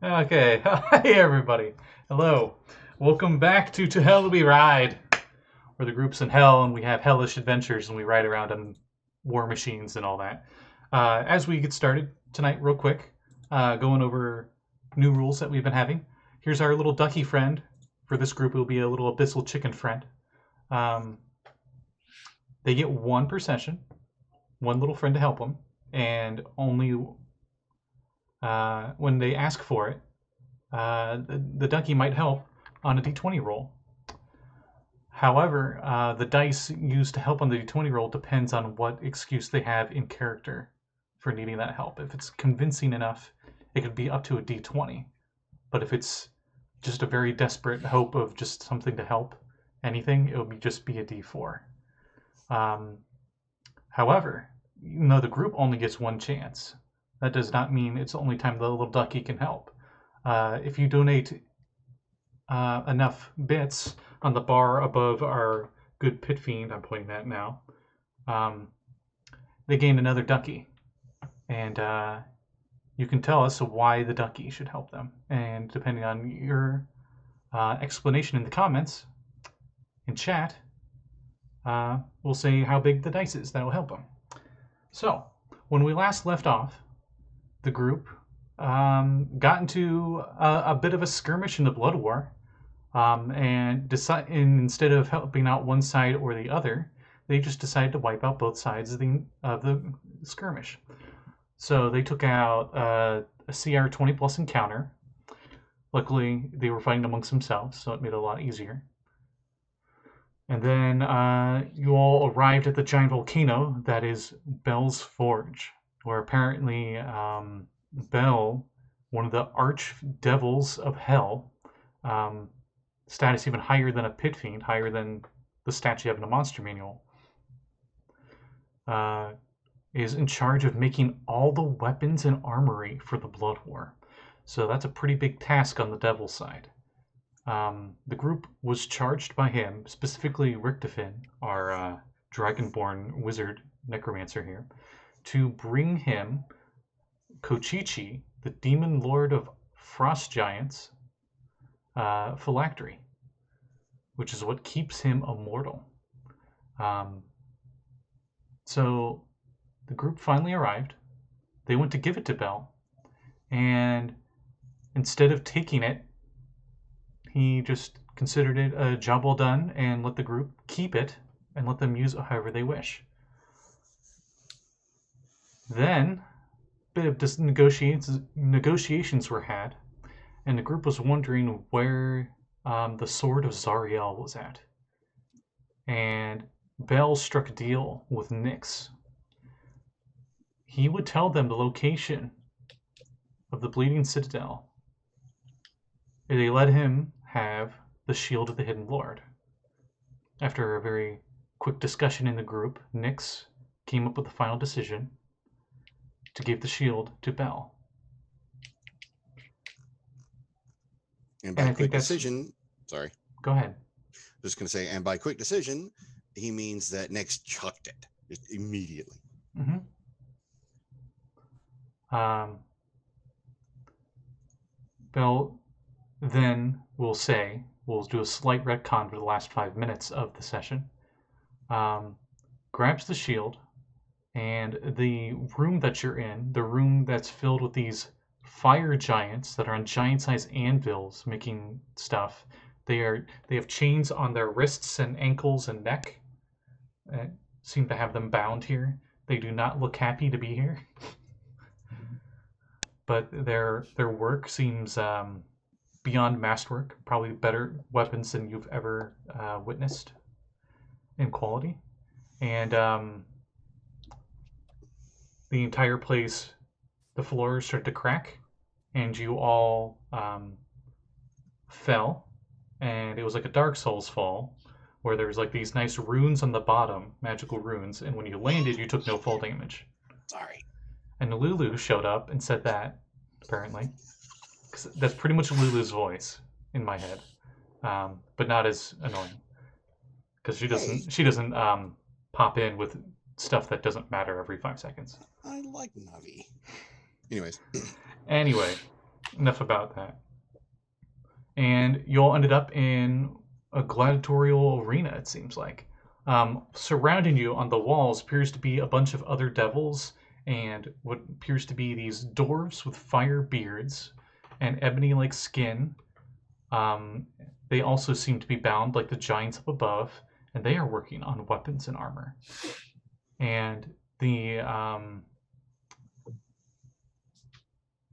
Okay. Hi, everybody. Hello. Welcome back to Hell We Ride, where the group's in hell and we have hellish adventures and we ride around on war machines and all that. As we get started tonight, real quick, going over new rules that we've been having. Here's our little ducky friend. For this group, it'll be a little abyssal chicken friend. They get one per session, one little friend to help them, and only when they ask for it, the ducky might help on a d20 roll. However, the dice used to help on the d20 roll depends on what excuse they have in character for needing that help. If it's convincing enough, it could be up to a d20. But if it's just a very desperate hope of just something to help anything, it would just be a d4. However, the group only gets one chance. That does not mean it's the only time the little ducky can help. If you donate enough bits on the bar above our good pit fiend, I'm pointing at now, they gain another ducky. And you can tell us why the ducky should help them. And depending on your explanation in the comments, in chat, we'll say how big the dice is that will help them. So, when we last left off, the group got into a bit of a skirmish in the Blood War, and instead of helping out one side or the other, they just decided to wipe out both sides of the skirmish. So they took out a CR 20 plus encounter. Luckily, they were fighting amongst themselves, so it made it a lot easier. And then you all arrived at the giant volcano that is Bel's Forge, where apparently Bel, one of the archdevils of hell, status even higher than a pit fiend, higher than the stats you have in a monster manual, is in charge of making all the weapons and armory for the Blood War. So that's a pretty big task on the devil side. The group was charged by him, specifically Richtofen, our Dragonborn wizard necromancer here, to bring him Kochichi, the demon lord of frost giants, phylactery, which is what keeps him immortal. So the group finally arrived. They went to give it to Bel, and instead of taking it, he just considered it a job well done and let the group keep it and let them use it however they wish. Then, a bit of negotiations were had, and the group was wondering where the Sword of Zariel was at. And Bel struck a deal with Nix. He would tell them the location of the Bleeding Citadel. They let him have the Shield of the Hidden Lord. After a very quick discussion in the group, Nix came up with the final decision to give the shield to Bel. And by quick decision, sorry. Go ahead. Just going to say, and by quick decision, he means that Nix chucked it just immediately. Mm-hmm. Bel then we'll do a slight retcon for the last 5 minutes of the session. Grabs the shield, and the room that you're in, the room that's filled with these fire giants that are on giant-sized anvils making stuff. They have chains on their wrists and ankles and neck. Seem to have them bound here. They do not look happy to be here. But their work seems beyond masterwork, probably better weapons than you've ever witnessed in quality. And the entire place, the floors started to crack, and you all fell. And it was like a Dark Souls fall, where there was like these nice runes on the bottom, magical runes, and when you landed, you took no fall damage. Sorry. And Lulu showed up and said that, apparently. 'Cause that's pretty much Lulu's voice in my head, but not as annoying. Because she doesn't pop in with stuff that doesn't matter every 5 seconds. I like Navi. Anyways. Anyway, enough about that. And you all ended up in a gladiatorial arena, it seems like. Surrounding you on the walls appears to be a bunch of other devils and what appears to be these dwarves with fire beards and ebony-like skin. They also seem to be bound like the giants up above, and they are working on weapons and armor. And the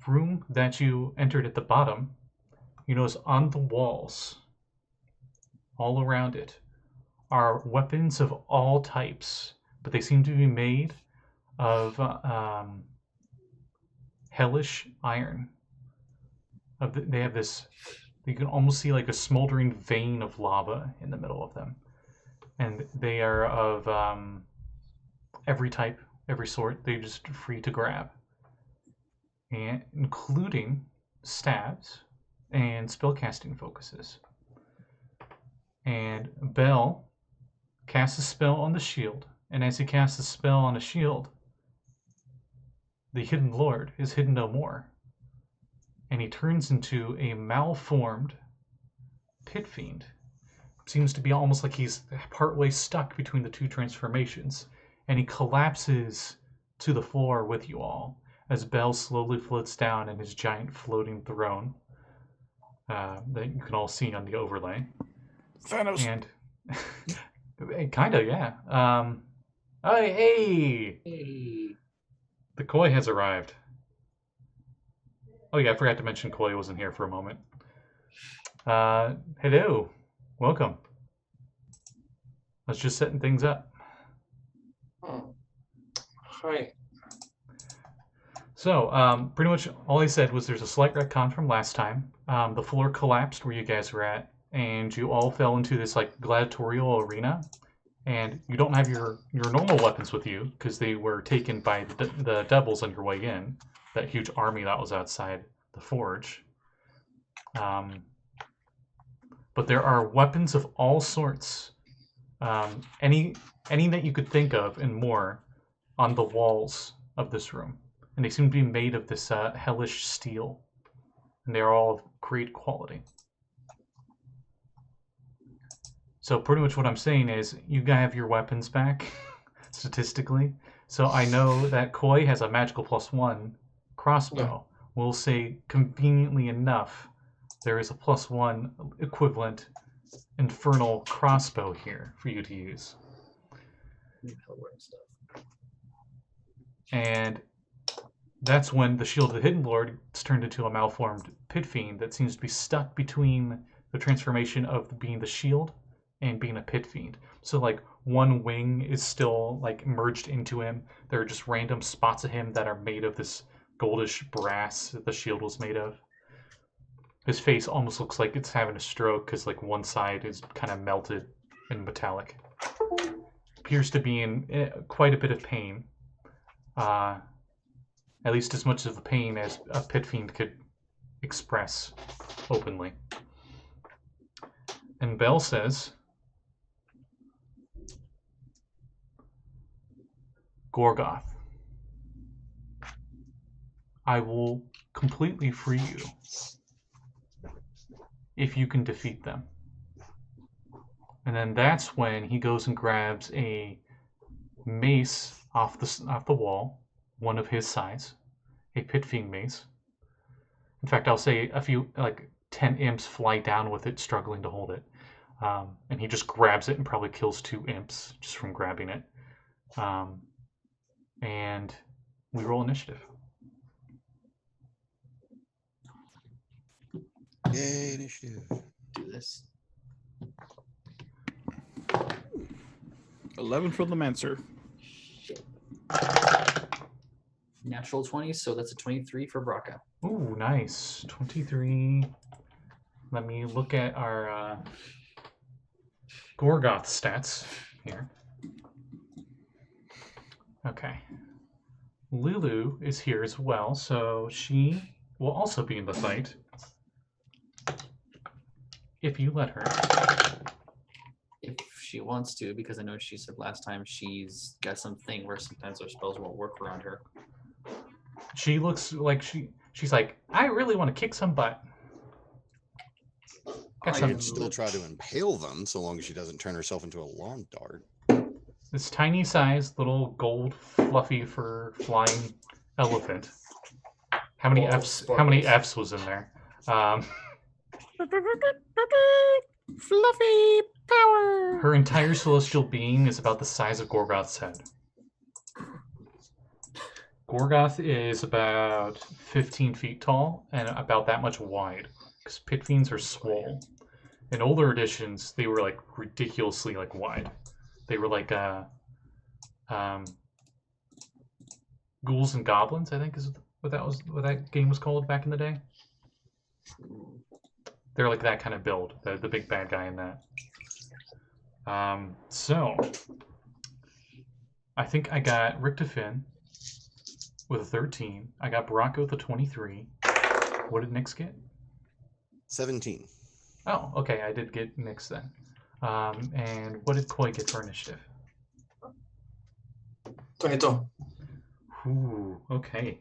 room that you entered at the bottom, you notice on the walls, all around it, are weapons of all types, but they seem to be made of hellish iron. They have this, you can almost see like a smoldering vein of lava in the middle of them. And they are of every type, every sort. They're just free to grab. And including stabs and spellcasting focuses. And Bell casts a spell on the shield, and as he casts a spell on a shield, the Hidden Lord is hidden no more, and he turns into a malformed pit fiend. Seems to be almost like he's partway stuck between the two transformations, and he collapses to the floor with you all as Bell slowly floats down in his giant floating throne that you can all see on the overlay. Thanos. And kinda, yeah. Oh, hey! The Koi has arrived. Oh yeah, I forgot to mention Koi wasn't here for a moment. Hello. Welcome. Let's just setting things up. Hi. So, pretty much all I said was there's a slight retcon from last time. The floor collapsed where you guys were at, and you all fell into this like gladiatorial arena. And you don't have your normal weapons with you because they were taken by the devils on your way in. That huge army that was outside the forge. But there are weapons of all sorts, any that you could think of and more, on the walls of this room, and they seem to be made of this hellish steel, and they are all of great quality. So pretty much what I'm saying is you have your weapons back, statistically. So I know that Koi has a magical +1 crossbow. Yeah. We'll say conveniently enough, there is a +1 equivalent infernal crossbow here for you to use. And that's when the Shield of the Hidden Lord is turned into a malformed pit fiend that seems to be stuck between the transformation of being the shield and being a pit fiend. So like one wing is still like merged into him. There are just random spots of him that are made of this goldish brass that the shield was made of. His face almost looks like it's having a stroke because like one side is kind of melted and metallic. Appears to be in quite a bit of pain. At least as much of the pain as a pit fiend could express openly. And Bell says, Gorgoth, I will completely free you if you can defeat them. And then that's when he goes and grabs a mace off the wall, one of his size, a pit fiend mace. In fact, I'll say a few, like 10 imps fly down with it, struggling to hold it. And he just grabs it and probably kills 2 imps just from grabbing it. And we roll initiative. Yay, initiative. Do this. 11 for the Mancer. Shit. Natural 20, so that's a 23 for Brakka. Ooh, nice. 23. Let me look at our Gorgoth stats here. Okay. Lulu is here as well, so she will also be in the fight. If you let her. If she wants to, because I know she said last time she's got something where sometimes her spells won't work around her. She looks like she's like, I really want to kick some butt. Got I some, could still try to impale them, so long as she doesn't turn herself into a lawn dart. this tiny sized little gold fluffy fur flying elephant. How many Ball of F's? How many sparkles. F's was in there? Fluffy power. Her entire celestial being is about the size of Gorgoth's head. Gorgoth is about 15 feet tall and about that much wide, because pit fiends are swole. In older editions, they were like ridiculously like wide. They were like ghouls and goblins, I think is what that game was called back in the day. They're like that kind of build, the big bad guy in that. So I think I got Richtofen with a 13. I got Brakka with a 23. What did Nix get? 17. Oh, okay, I did get Nix then. And what did Koi get for initiative? 22. Ooh, okay.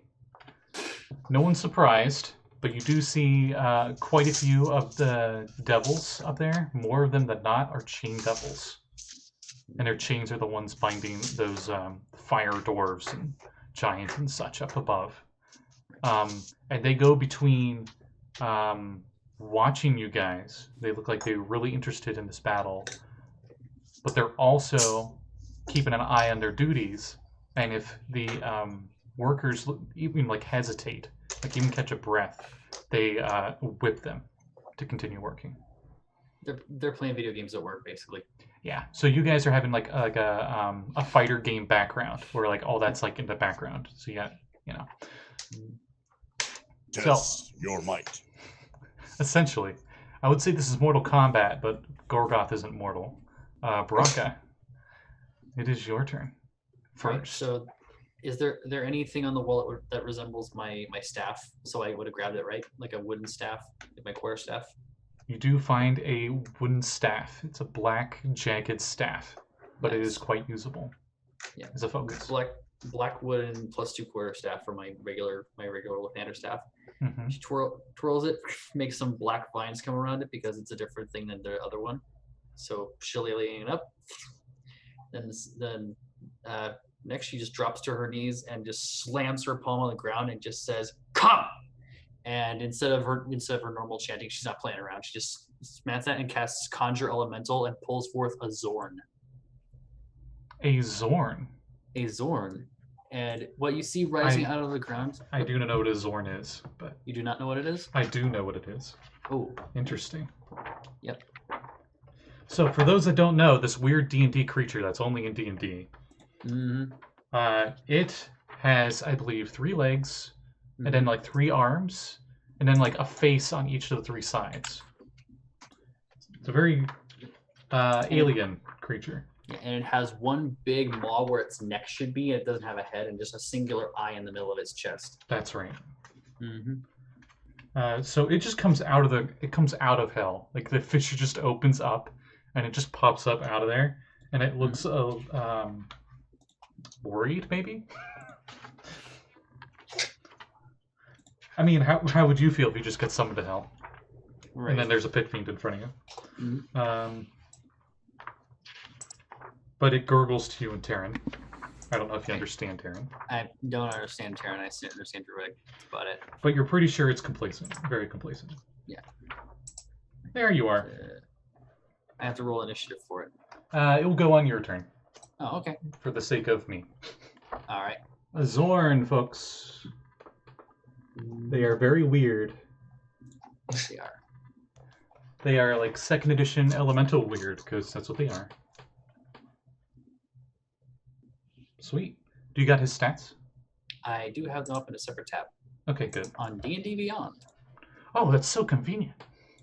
No one's surprised, but you do see quite a few of the devils up there. More of them than not are chain devils. And their chains are the ones binding those fire dwarves and giants and such up above. And they go between watching you guys. They look like they're really interested in this battle. But they're also keeping an eye on their duties. And if the workers even like hesitate, like even catch a breath, they whip them to continue working. They're playing video games at work, basically. Yeah. So you guys are having like a fighter game background where like all that's like in the background. So you got, you know. Test your might. Essentially, I would say this is Mortal Kombat, but Gorgoth isn't mortal. Brakka, it is your turn. Right, First. so is there anything on the wall that resembles my staff? So I would have grabbed it, right? Like a wooden staff, like my quarter staff. You do find a wooden staff. It's a black, jagged staff, but it is quite usable. Yeah. As a focus. Black wooden +2 quarter staff for my regular Lathander staff. Mm-hmm. She twirls it, makes some black vines come around it because it's a different thing than the other one. So shillelaging it up. Then next she just drops to her knees and just slams her palm on the ground and just says, "Come!" And instead of her normal chanting, she's not playing around. She just smacks that and casts Conjure Elemental and pulls forth a Zorn. A Zorn? A Zorn. And what you see rising out of the ground... I do not know what a Zorn is, but... You do not know what it is? I do know what it is. Oh. Interesting. Yep. So for those that don't know, this weird D&D creature that's only in D&D, it has, I believe, 3 legs, and then like 3 arms, and then like a face on each of the 3 sides. It's a very alien creature. Yeah, and it has one big maw where its neck should be, and it doesn't have a head, and just a singular eye in the middle of its chest. That's right. Mm-hmm. So it just comes out of hell. Like the fissure just opens up, and it just pops up out of there, and it looks worried, maybe. I mean, how would you feel if you just got summoned to hell, Right. and then there's a pit fiend in front of you? Mm-hmm. But it gurgles to you in Terran. I don't know if you understand Terran. I don't understand Terran. I understand Druid. That's about it. But you're pretty sure it's complacent. Very complacent. Yeah. There you are. I have to roll initiative for it. It will go on your turn. Oh, okay. For the sake of me. All right. A Zorn, folks. They are very weird. They are. They are like 2nd edition elemental weird, because that's what they are. Sweet. Do you got his stats? I do have them up in a separate tab Okay, good. on D&D Beyond. Oh, that's so convenient.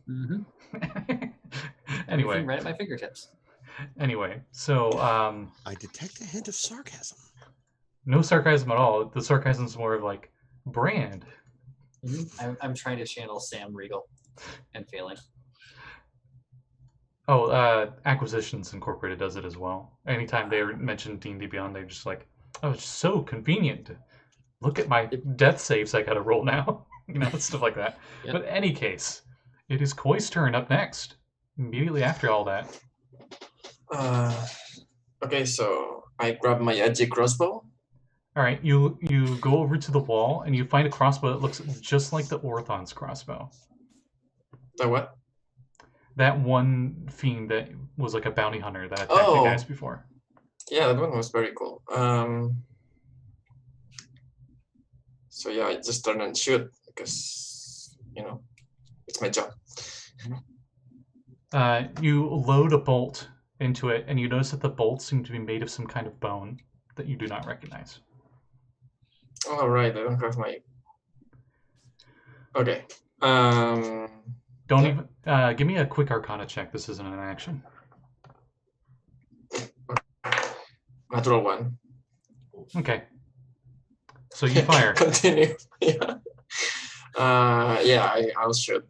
Mm-hmm. Anyway. Right at my fingertips. Anyway, so I detect a hint of sarcasm. no sarcasm at all. The sarcasm's more of like brand. Mm-hmm. I'm trying to channel Sam Regal and failing. Oh, Acquisitions Incorporated does it as well. Anytime they mention D&D Beyond, they're just like, oh, it's so convenient. Look at my death saves I gotta roll now. Stuff like that. Yep. But in any case, it is Koi's turn up next. Immediately after all that. Okay, so I grab my edgy crossbow. All right, you go over to the wall and you find a crossbow that looks just like the Orthon's crossbow. The what? That one fiend that was like a bounty hunter that attacked you Oh. guys before. Yeah, that one was very cool. So yeah, I just turn and shoot because it's my job. You load a bolt into it, and you notice that the bolts seem to be made of some kind of bone that you do not recognize. All right, I don't have my. Okay. Don't Yeah. even give me a quick Arcana check. This isn't an action. Natural one. Okay. So you fire. Continue. Yeah. I'll shoot.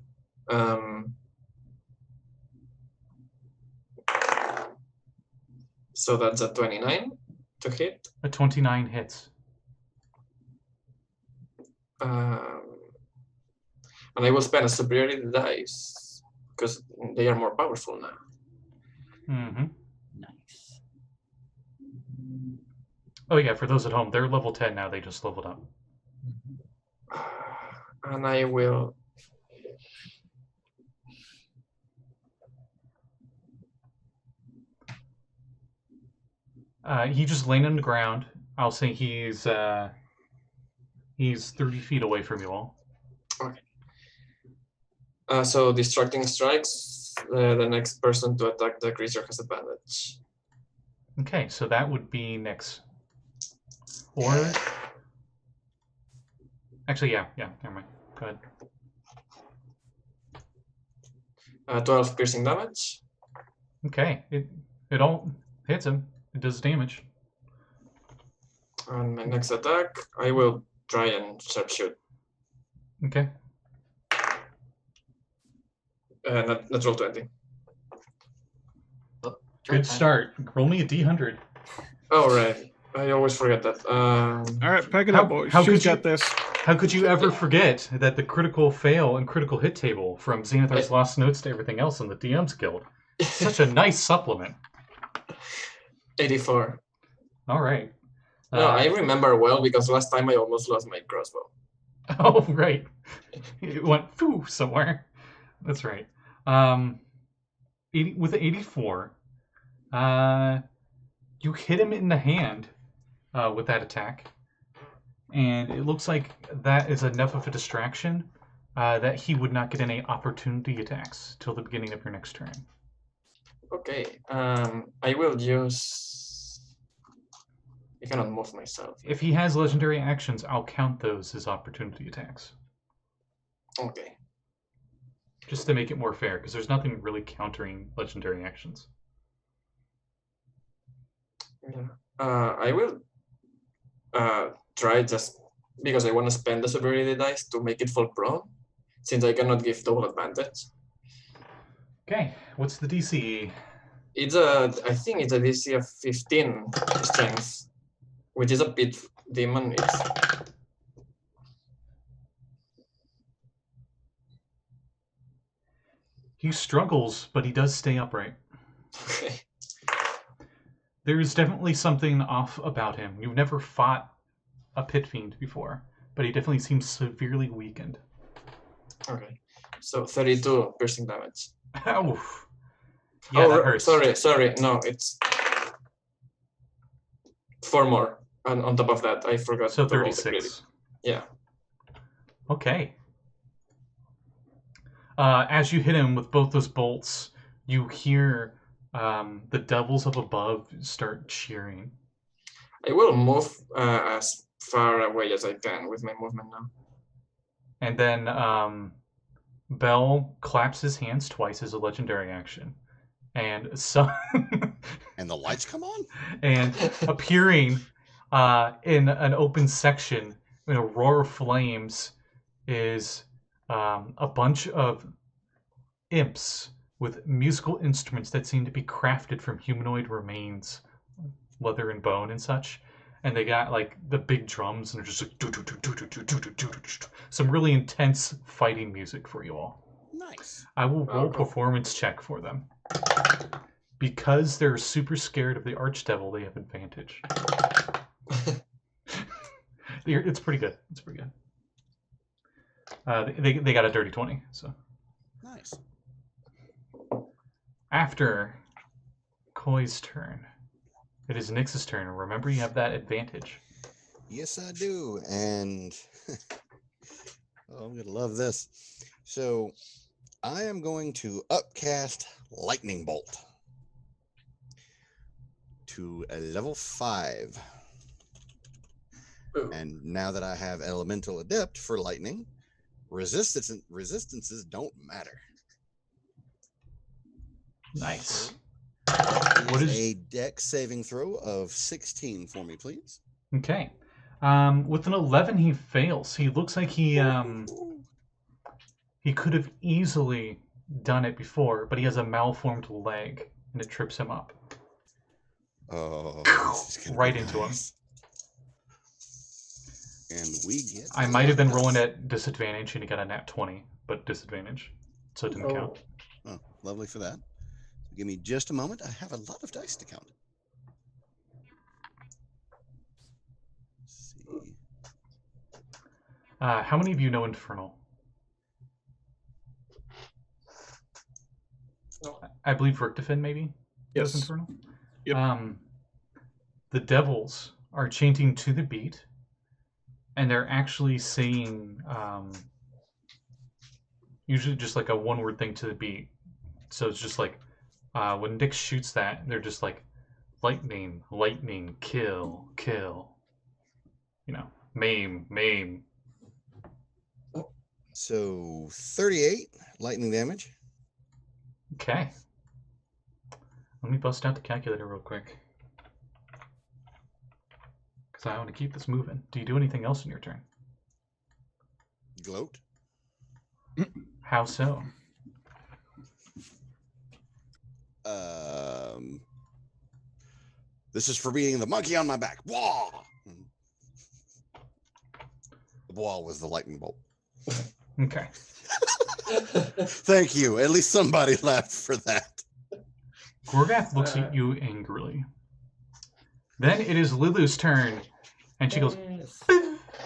So that's a 29 to hit. A 29 hits. And I will spend a superiority dice because they are more powerful now. Mm-hmm. Nice. Oh yeah, for those at home, they're level 10 now. They just leveled up. And I will. He just laying on the ground. I'll say he's 30 feet away from you all. Okay. So distracting strikes. The next person to attack the creature has advantage. Okay, so that would be Nix. Or actually, yeah, never mind. Go ahead. 12 piercing damage. Okay, it all hits him. It does damage. And my next attack, I will try and sharpshoot. Okay. Natural 20. Good start. Roll me a D100. Oh, right. I always forget that. All right, pack it How- up, boys. how She's could you- got this. How could you ever forget that the critical fail and critical hit table from Xanathar's Lost Notes to everything else in the DM's Guild? Such a nice supplement. 84. All right. No, I remember well because last time I almost lost my crossbow. Oh, right. It went phew somewhere. That's right. 80, with 84, you hit him in the hand with that attack. And it looks like that is enough of a distraction that he would not get any opportunity attacks till the beginning of your next turn. Okay. I will use. I cannot move myself. If he has legendary actions, I'll count those as opportunity attacks. Okay. Just to make it more fair, because there's nothing really countering legendary actions. Yeah. I will try just because I want to spend the superiority dice to make it fall prone, since I cannot give double advantage. Okay, what's the DC? I think it's a DC of 15 strength, which is a pit demon. He struggles, but he does stay upright. Okay. There's definitely something off about him. You've never fought a pit fiend before, but he definitely seems severely weakened. Okay. So 32 piercing damage. Oof. Yeah, that hurts. Sorry. No, it's 4 more. And on top of that, I forgot So to roll the crit. 36. Yeah. Okay. As you hit him with both those bolts, you hear the devils up above start cheering. I will move as far away as I can with my movement now. And then Bell claps his hands twice as a legendary action. And so And the lights come on? and appearing in an open section in a roar of flames is a bunch of imps with musical instruments that seem to be crafted from humanoid remains, leather and bone and such. and they got like the big drums, and they're just like some really intense fighting music for you all. Nice. I will roll cool. performance check for them. Because they're super scared of the Archdevil, they have advantage. It's pretty good. It's pretty good. They got a dirty 20. So Nice. after Koi's turn, it is Nyx's turn. Remember, you have that advantage. Yes, I do. And oh, I'm gonna love this. So I am going to upcast Lightning Bolt to a level 5. Ooh. And now that I have Elemental Adept for lightning, resistances don't matter. Nice. What What is is- a Dex saving throw of 16 for me, please? Okay. With an 11, he fails. He looks like he could have easily done it before, but he has a malformed leg, and it trips him up. Oh, this is gonna Right be into him. nice. And we get. I might have been rolling at disadvantage, and he got a nat 20, but disadvantage, so it didn't count. Oh, lovely for that. Give me just a moment. I have a lot of dice to count. Let's see. How many of you know Infernal? No. I believe Richtofen maybe knows Yes. Infernal. Yep. The devils are chanting to the beat, and they're actually saying usually just like a one-word thing to the beat. So it's just like when Nick shoots that, they're just like lightning, lightning, kill, kill. You know, maim, maim. So 38 lightning damage. Okay. Let me bust out the calculator real quick. Because I want to keep this moving. Do you do anything else in your turn? Gloat. How so? This is for being the monkey on my back. Wah! The wall was the lightning bolt. Okay. Thank you. At least somebody laughed for that. Gorgath looks at you angrily. Then it is Lulu's turn, and she goes, "Bing,"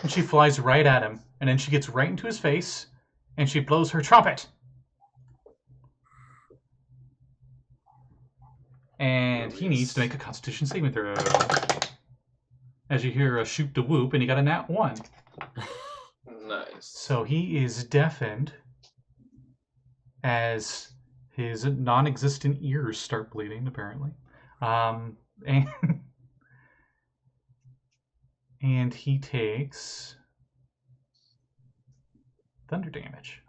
and she flies right at him, and then she gets right into his face, and she blows her trumpet. And he needs to make a Constitution saving throw. As you hear a shoot the whoop, and he got a nat 1. Nice. So he is deafened as his non-existent ears start bleeding, apparently. And he takes thunder damage.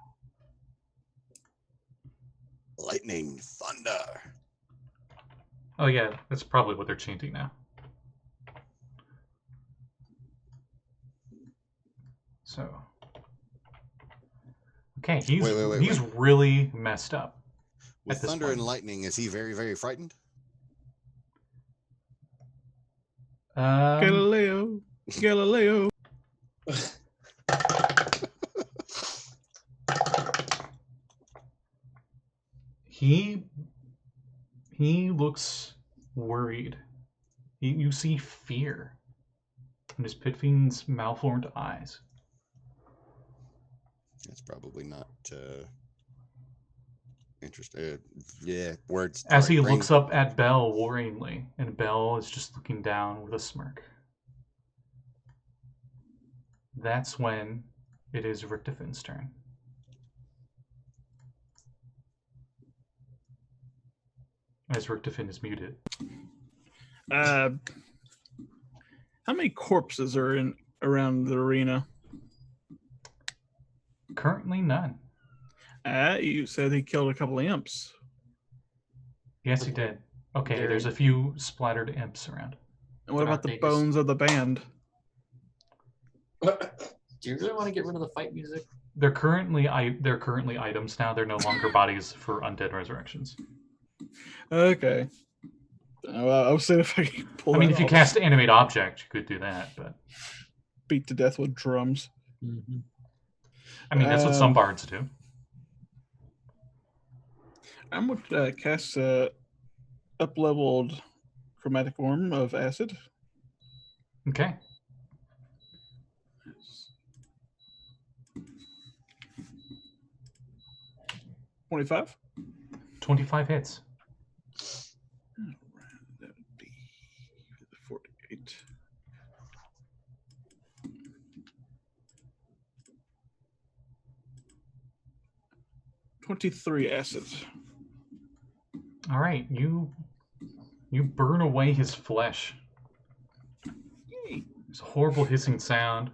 Lightning thunder. Oh yeah, that's probably what they're chanting now. So, okay, he's Wait. really messed up. With at this thunder point. and lightning, is he very, very frightened? Galileo. Galileo. He looks worried. You see fear in his Pitfiend's malformed eyes. That's probably not interesting. Yeah, words. As sorry, he brain- looks up at Belle worryingly, and Belle is just looking down with a smirk. That's when it is Richtofen's turn. As Richtofen is muted. How many corpses are around the arena? Currently none. You said he killed a couple of imps. Yes, he did. Okay, Very- there's a few splattered imps around. And what They're about not the big. bones of the band? Do you really want to get rid of the fight music? They're currently items now. They're no longer bodies for undead resurrections. Okay. I was saying if I could pull I mean, that if you off, cast Animate Object, you could do that, but beat to death with drums. Mhm. I mean, that's what some Um, bards do. I'm going to cast up-leveled Chromatic Orb of Acid. Okay. 25. 25 hits. That would be 48. $23 acid. All right, you burn away his flesh. There's a horrible hissing sound.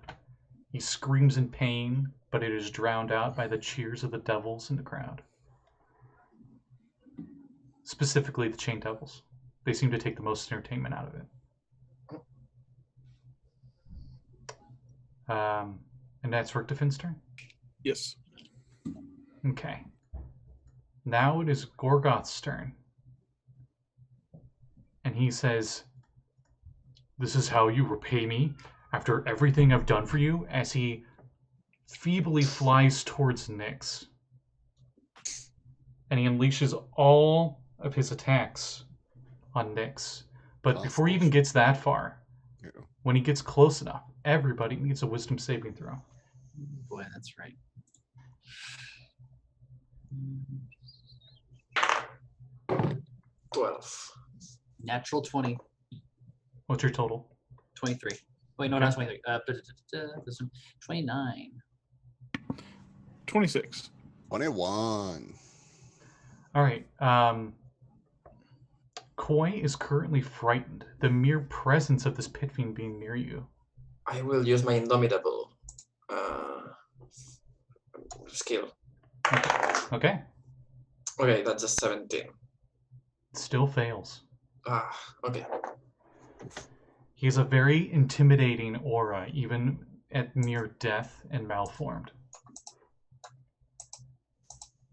He screams in pain, but it is drowned out by the cheers of the devils in the crowd. Specifically, the chain devils. They seem to take the most entertainment out of it. And that's Richtofen's turn? Yes. Okay. Now it is Gorgoth's turn. And he says, "This is how you repay me after everything I've done for you," as he feebly flies towards Nyx. And he unleashes all of his attacks on Nyx. But before he even gets that far, when he gets close enough, everybody needs a wisdom saving throw. Boy, that's right. 12. Natural 20. What's your total? 23. Wait, no, Okay. not 23. This one, 29. 26. 21. All right. Koi is currently frightened. The mere presence of this pit fiend being near you. I will use my Indomitable skill. Okay. Okay, that's a 17. Still fails. Okay. He has a very intimidating aura, even at near death and malformed.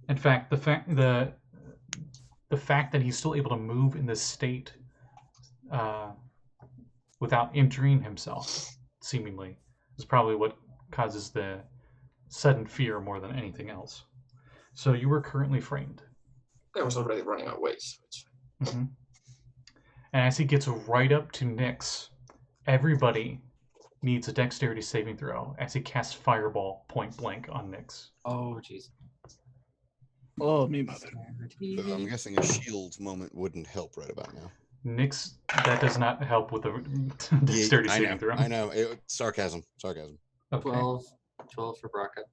In fact, the fact that he's still able to move in this state without injuring himself, seemingly, is probably what causes the sudden fear more than anything else. So you were currently frightened. I was already running away, so it's fine. And as he gets right up to Nyx, everybody needs a dexterity saving throw as he casts Fireball point blank on Nyx. Oh, jeez. Oh, me mother. So I'm guessing a shield moment wouldn't help right about now. Nyx, that does not help with the dexterity I saving know, throw. I know. Sarcasm. Okay. 12 for Brakka.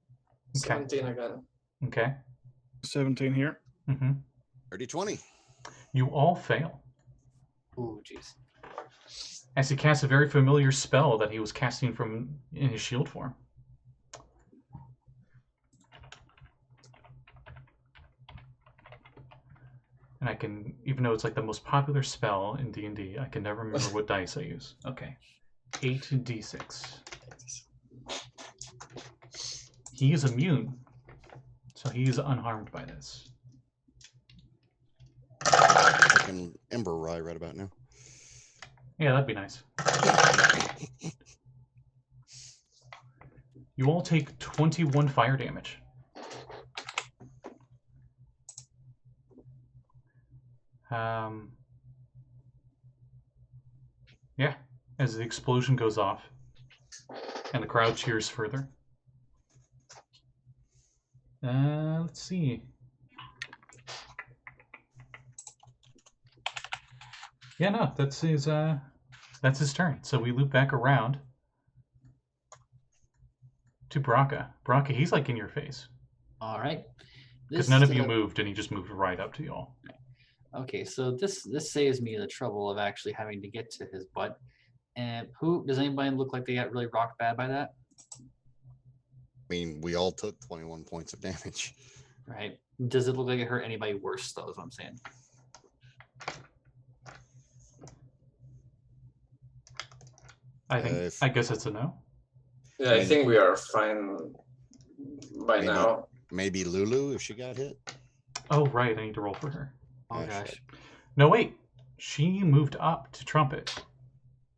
17 again. Okay. 17 here. 30-20. You all fail. Oh, jeez. As he casts a very familiar spell that he was casting from in his shield form. And I can, even though it's like the most popular spell in D&D, I can never remember what dice I use. Okay. 8d6. He is immune, so he is unharmed by this. I can Ember Rye right about now. Yeah, that'd be nice. You all take 21 fire damage. Yeah, as the explosion goes off and the crowd cheers further. Let's see. Yeah, no, that's his turn. So we loop back around to Brakka. Brakka, he's like in your face. All right. Because none of you moved, and he just moved right up to you all. Okay, so this saves me the trouble of actually having to get to his butt. And does anybody look like they got really rocked bad by that? I mean, we all took 21 points of damage. Right. Does it look like it hurt anybody worse, though, is what I'm saying? I guess it's a no. Yeah, I think we are fine by now. Maybe Lulu if she got hit. Oh, right, I need to roll for her. Oh, Ah, gosh. shit. No, wait. She moved up to trumpet.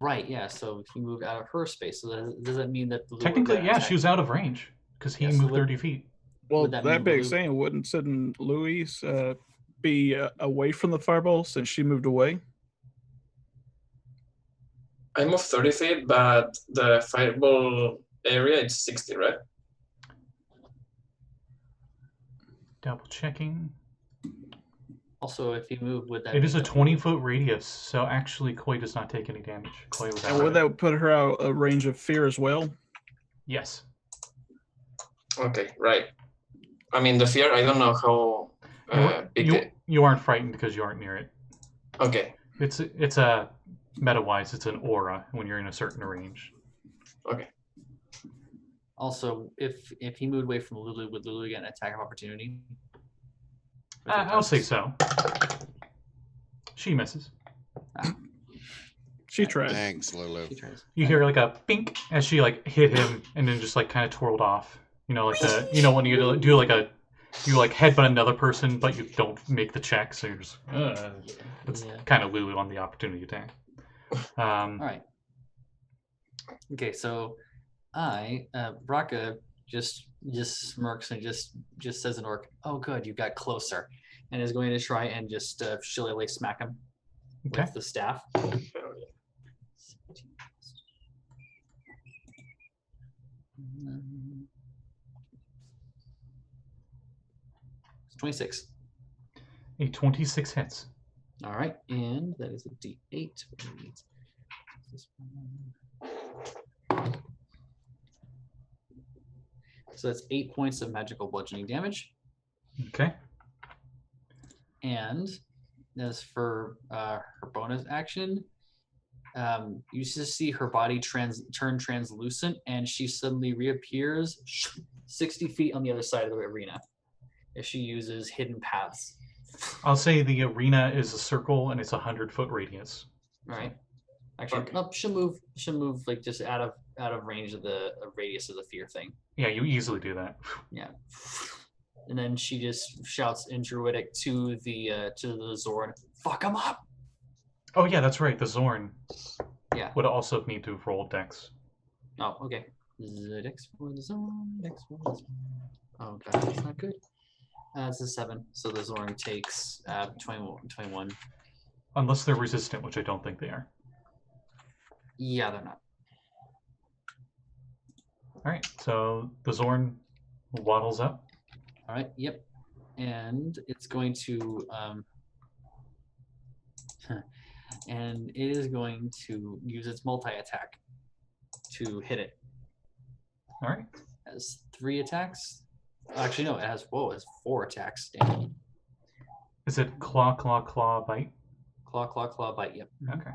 Right, yeah, so he moved out of her space. So does that mean that the Lulu Technically, got yeah, attacked? she was out of range because he Yeah, so moved what- 30 feet. Well, Would that that mean being Lulu- saying, wouldn't sitting Lluis be away from the fireball since she moved away? I moved 30 feet, but the fireball area is 60, right? Double checking. Also, if he moved, would that It is mean a that Lulu- 20-foot radius, so actually Koi does not take any damage. Koi was out And of would it. that put her out of range of fear as well? Yes. Okay, right. I mean, the fear, I don't know how big it. You aren't frightened because you aren't near it. Okay, It's a meta-wise, it's an aura when you're in a certain range. okay. Also, if he moved away from Lulu, would Lulu get an attack of opportunity? I'll say so. She misses. She tried. Thanks, Lulu. She tries. You hear like a bink as she like hit him and then just like kind of twirled off. You know, like the when you do like you like headbutt another person, but you don't make the check, so you're just. It's Yeah. kind of Lulu on the opportunity attack. All right. Okay, so Brakka just smirks and just says an orc, "Oh, good, you got closer," and is going to try and just shillelagh smack him Okay. with the staff. Hell yeah. 26. A 26 hits. All right, and that is a D8. This one. So that's 8 points of magical bludgeoning damage. Okay. And as for her bonus action, you just see her body turn translucent, and she suddenly reappears 60 feet on the other side of the arena if she uses hidden paths. I'll say the arena is a circle and it's 100-foot radius. Right. Actually, Okay. no, she'll move like just out of range of the radius of the fear thing. Yeah, you easily do that. Yeah. And then she just shouts in Druidic to the Zorn, "Fuck him up!" Oh yeah, that's right. The Zorn Yeah. would also need to roll dex. Oh, okay. Dex for the Zorn. Dex for the Zorn. Oh god, that's not good. It's a 7, so the Zorn takes 21. Unless they're resistant, which I don't think they are. Yeah, they're not. Alright, so the Zorn waddles up. All right. Yep. And it's going to and it is going to use its multi-attack to hit it. Alright. It has 3 attacks. Actually, no, it has 4 attacks. Damn. Is it claw, claw, claw, bite? Claw, bite. Yep. Okay.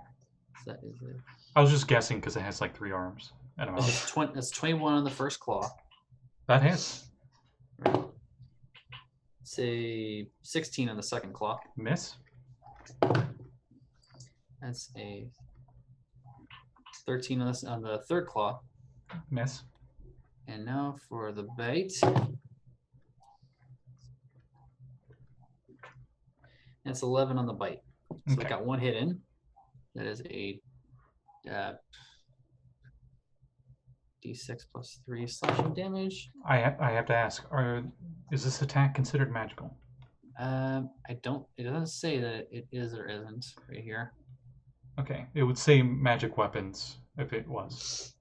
So that is it. I was just guessing because it has like 3 arms. I don't know. That's 21 on the first claw. That hits. Say 16 on the second claw. Miss. That's a 13 on the third claw. Miss. And now for the bite. That's 11 on the bite. So Okay. I got 1 hit in. That is a D6 plus 3 slashing damage. I have to ask, is this attack considered magical? I don't. It doesn't say that it is or isn't right here. Okay. It would say magic weapons if it was.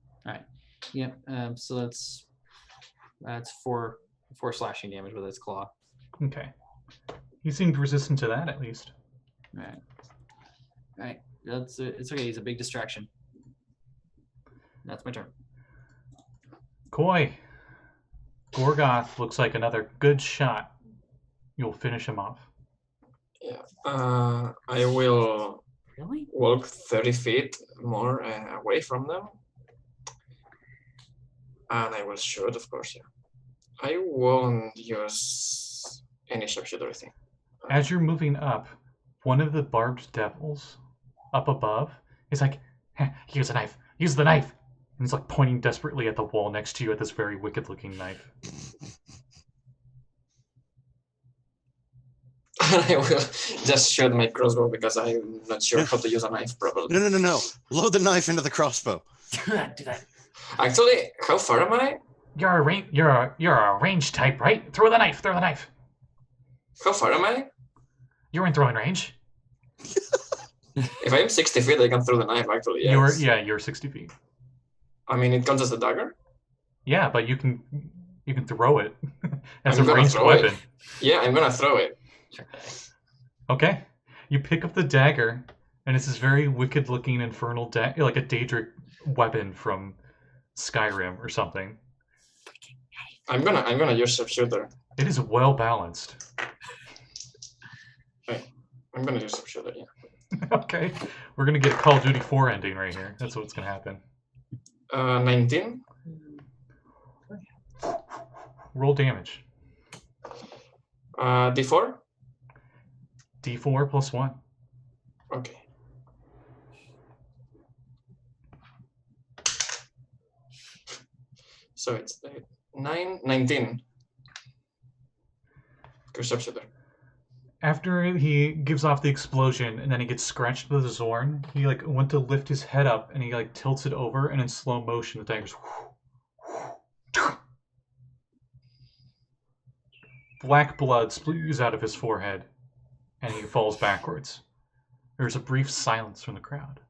Yep. So that's 4 slashing damage with its claw. Okay. He seemed resistant to that at least. All right. It's okay. He's a big distraction. That's my turn. Koi. Gorgoth looks like another good shot. You'll finish him off. Yeah. I will Really? walk 30 feet more away from them. And I will shoot, of course, yeah. I won't use any sharpshooter thing. As you're moving up, one of the barbed devils up above is like, here's a knife. Use the knife. And he's like pointing desperately at the wall next to you at this very wicked looking knife. I will just shoot my crossbow because I'm not sure how to use a knife properly. No. Load the knife into the crossbow. Do that. Actually, how far am I? You're a range type, right? Throw the knife. How far am I? You're in throwing range. If I'm 60 feet, I can throw the knife. Actually, yes. You're 60 feet. I mean, it counts as a dagger. Yeah, but you can throw it as I'm a gonna ranged throw weapon. it. Yeah, I'm gonna throw it. Okay. You pick up the dagger, and it's this very wicked-looking infernal like a Daedric weapon from Skyrim or something. I'm gonna use sharpshooter. It is well balanced. I'm gonna use sharpshooter. Yeah. Okay. We're gonna get a Call of Duty 4 ending right here. That's what's gonna happen. 19. Roll damage. D4. D4 plus 1. Okay. So it's 19. Go sharpshooter. After he gives off the explosion and then he gets scratched with his horn, he like went to lift his head up and he like tilts it over, and in slow motion the dagger's black blood spews out of his forehead and he falls backwards. There's a brief silence from the crowd,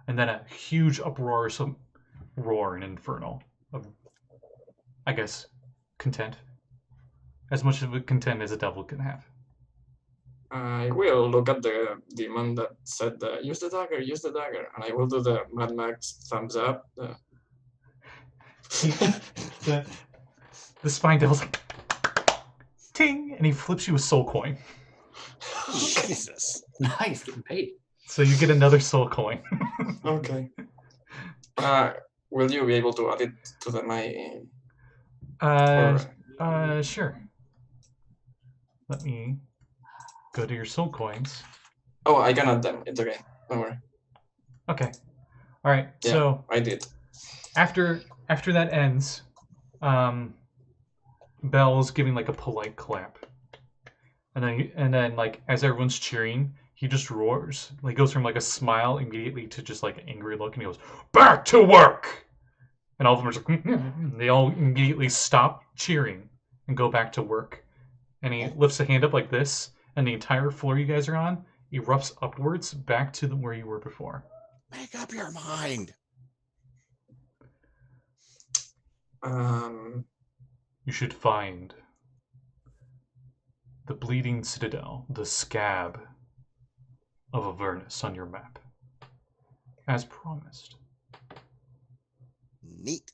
and then a huge uproar, some roar and infernal of, I guess, content. As much of a content as a devil can have. I will look at the demon that said, use the dagger, and I will do the Mad Max thumbs up. The spine devil's like, ting, and he flips you a soul coin. Jesus. Nice, getting paid. So you get another soul coin. Okay. Will you be able to add it to my... Sure. Let me go to your soul coins. Oh, I can add them. It's okay. Don't worry. Okay. All right. Yeah, So I did. after that ends, Bell's giving like a polite clap, and then like as everyone's cheering, he just roars. Like goes from like a smile immediately to just like an angry look, and he goes, "Back to work!" And all of them are just like, they all immediately stop cheering and go back to work. And he lifts a hand up like this, and the entire floor you guys are on erupts upwards back to where you were before. Make up your mind. You should find the Bleeding Citadel, the Scab of Avernus on your map, as promised. Neat.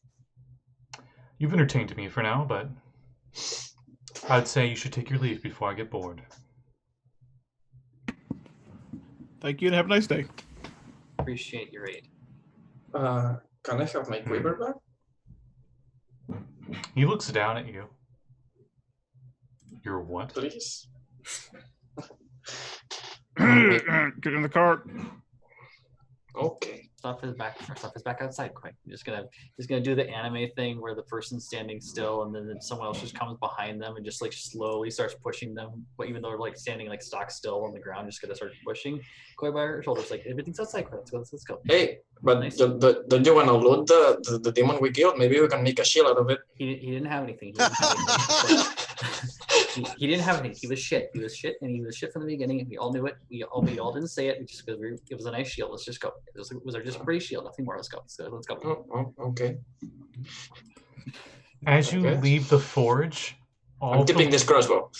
You've entertained me for now, but I'd say you should take your leave before I get bored. Thank you and have a nice day. Appreciate your aid. Can I have my quiver back? He looks down at you. You're what? Please. Get in the car. Okay. Stuff is back outside quick. He's gonna do the anime thing where the person's standing still and then someone else just comes behind them and just like slowly starts pushing them, but even though they're like standing like stock still on the ground, just gonna start pushing Koi by her shoulders like everything's outside quick. Let's go. Hey, but Nice. don't you want to loot the demon we killed? Maybe we can make a shield out of it. He didn't have anything. He didn't have anything. He was shit, and he was shit from the beginning, and we all knew it. We all didn't say it just because it was a nice shield. Let's just go. It was just a pretty shield, nothing more. Let's go. Let's go. Oh, okay. As you leave the forge, I'm keeping this crossbow.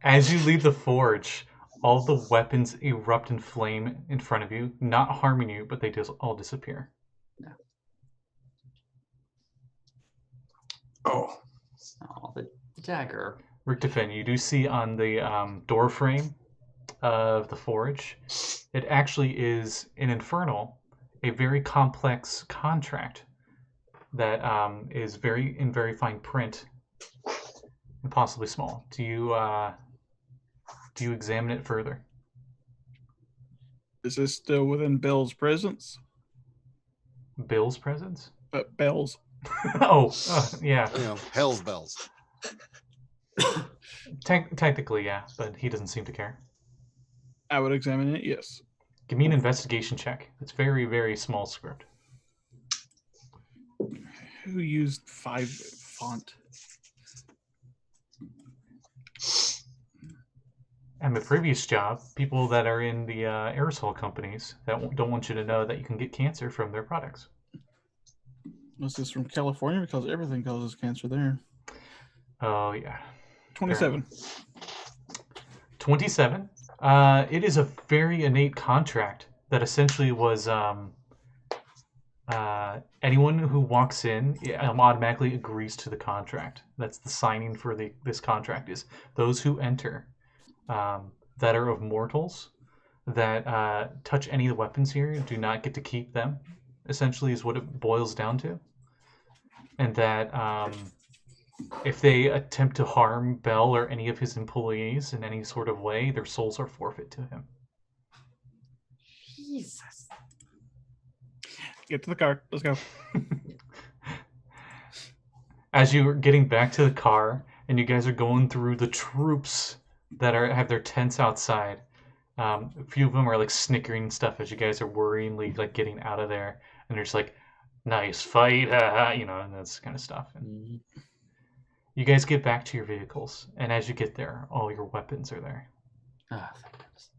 As you leave the forge, all the weapons erupt in flame in front of you, not harming you, but they just all disappear. Yeah. Oh, The dagger. Richtofen, you do see on the door frame of the forge, it actually is an infernal, a very complex contract that is in very fine print and possibly small. Do you examine it further? Is this still within Bill's presence? Bill's presence? Bell's. Oh, yeah. You know, hell's bells. Technically, yeah, but he doesn't seem to care. I would examine it, yes. Give me an investigation check. It's very, very small script. Who used 5 font? At my previous job, people that are in the aerosol companies that don't want you to know that you can get cancer from their products. Was this from California? Because everything causes cancer there. Oh, yeah. 27. 27. It is a very innate contract that essentially was anyone who walks in automatically agrees to the contract. That's the signing for this contract is those who enter that are of mortals that touch any of the weapons here do not get to keep them, essentially is what it boils down to. And that if they attempt to harm Bell or any of his employees in any sort of way, their souls are forfeit to him. Jesus. Get to the car. Let's go. As you're getting back to the car and you guys are going through the troops that have their tents outside, a few of them are like snickering and stuff as you guys are worryingly like getting out of there, and they're just like, "Nice fight," and that's kind of stuff. And you guys get back to your vehicles, and as you get there, all your weapons are there. Ah, thank goodness.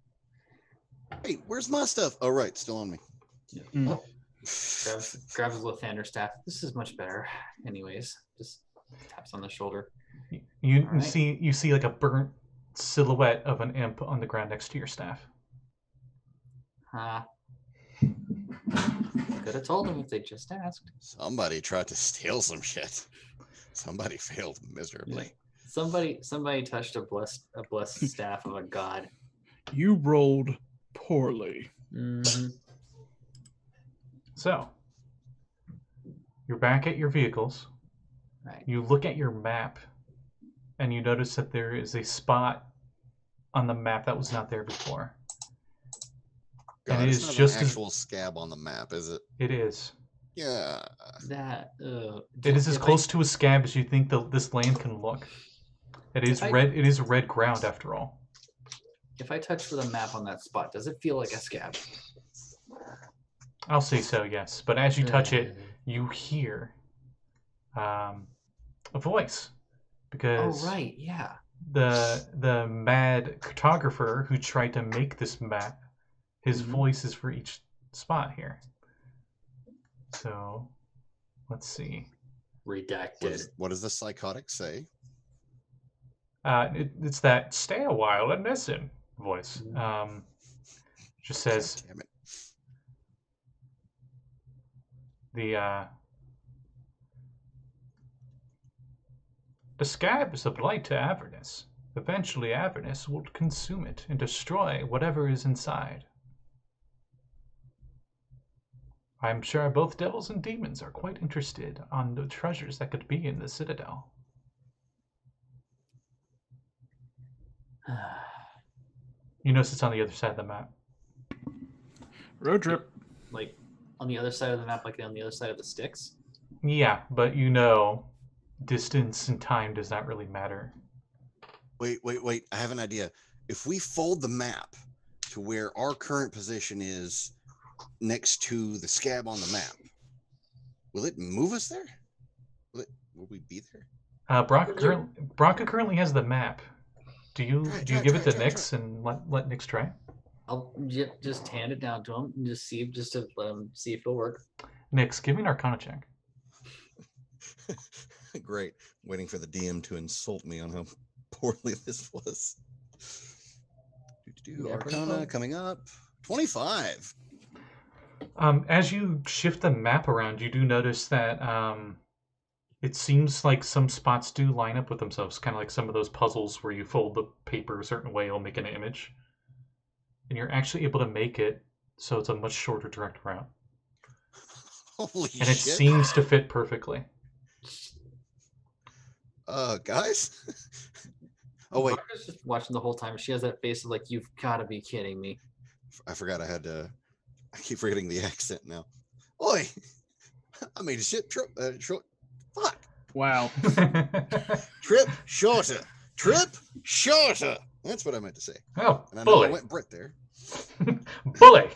Hey, where's my stuff? Oh, right, still on me. Mm. Grabs his Lathander staff. This is much better. Anyways, just taps on the shoulder. You Right. see like a burnt silhouette of an imp on the ground next to your staff. Could have told them if they just asked. Somebody tried to steal some shit. Somebody failed miserably. Somebody touched a blessed staff of a god. You rolled poorly. Mm-hmm. So, you're back at your vehicles. Right. You look at your map, and you notice that there is a spot on the map that was not there before. God, and it it's is not just an actual scab on the map, is it? It is. Yeah. That. It is as close to a scab as you think this land can look. It is red. It is red ground after all. If I touch with a map on that spot, does it feel like a scab? I'll say so, yes. But as you touch it, you hear a voice, because oh right, yeah. The mad cartographer who tried to make this map, his voice is for each spot here. So, let's see. Redacted. What does the psychotic say? It's that "stay a while and listen" voice. Just says God damn it. The scab is a blight to Avernus. Eventually Avernus will consume it and destroy whatever is inside. I'm sure both devils and demons are quite interested on the treasures that could be in the Citadel. You notice it's on the other side of the map. Road trip. Like on the other side of the map, like on the other side of the sticks? Yeah, but distance and time does not really matter. Wait. I have an idea. If we fold the map to where our current position is next to the scab on the map, will it move us there? Will we be there? Brakka currently has the map. Do you give it to Nix and let Nix try? I'll just hand it down to him and just to let him see if it'll work. Nix, give me an Arcana check. Great. Waiting for the DM to insult me on how poorly this was. Arcana coming up. 25. As you shift the map around, you do notice that it seems like some spots do line up with themselves, kind of like some of those puzzles where you fold the paper a certain way, it'll make an image. And you're actually able to make it so it's a much shorter direct route. Holy shit. And it seems to fit perfectly. Guys? Oh, wait. Brakka's just watching the whole time. She has that face of like, you've got to be kidding me. I forgot I keep forgetting the accent now. Oi! I made a shit trip. Fuck. Wow. Trip shorter. Trip shorter. That's what I meant to say. Oh, And I know I bully. went Brit there. Bully.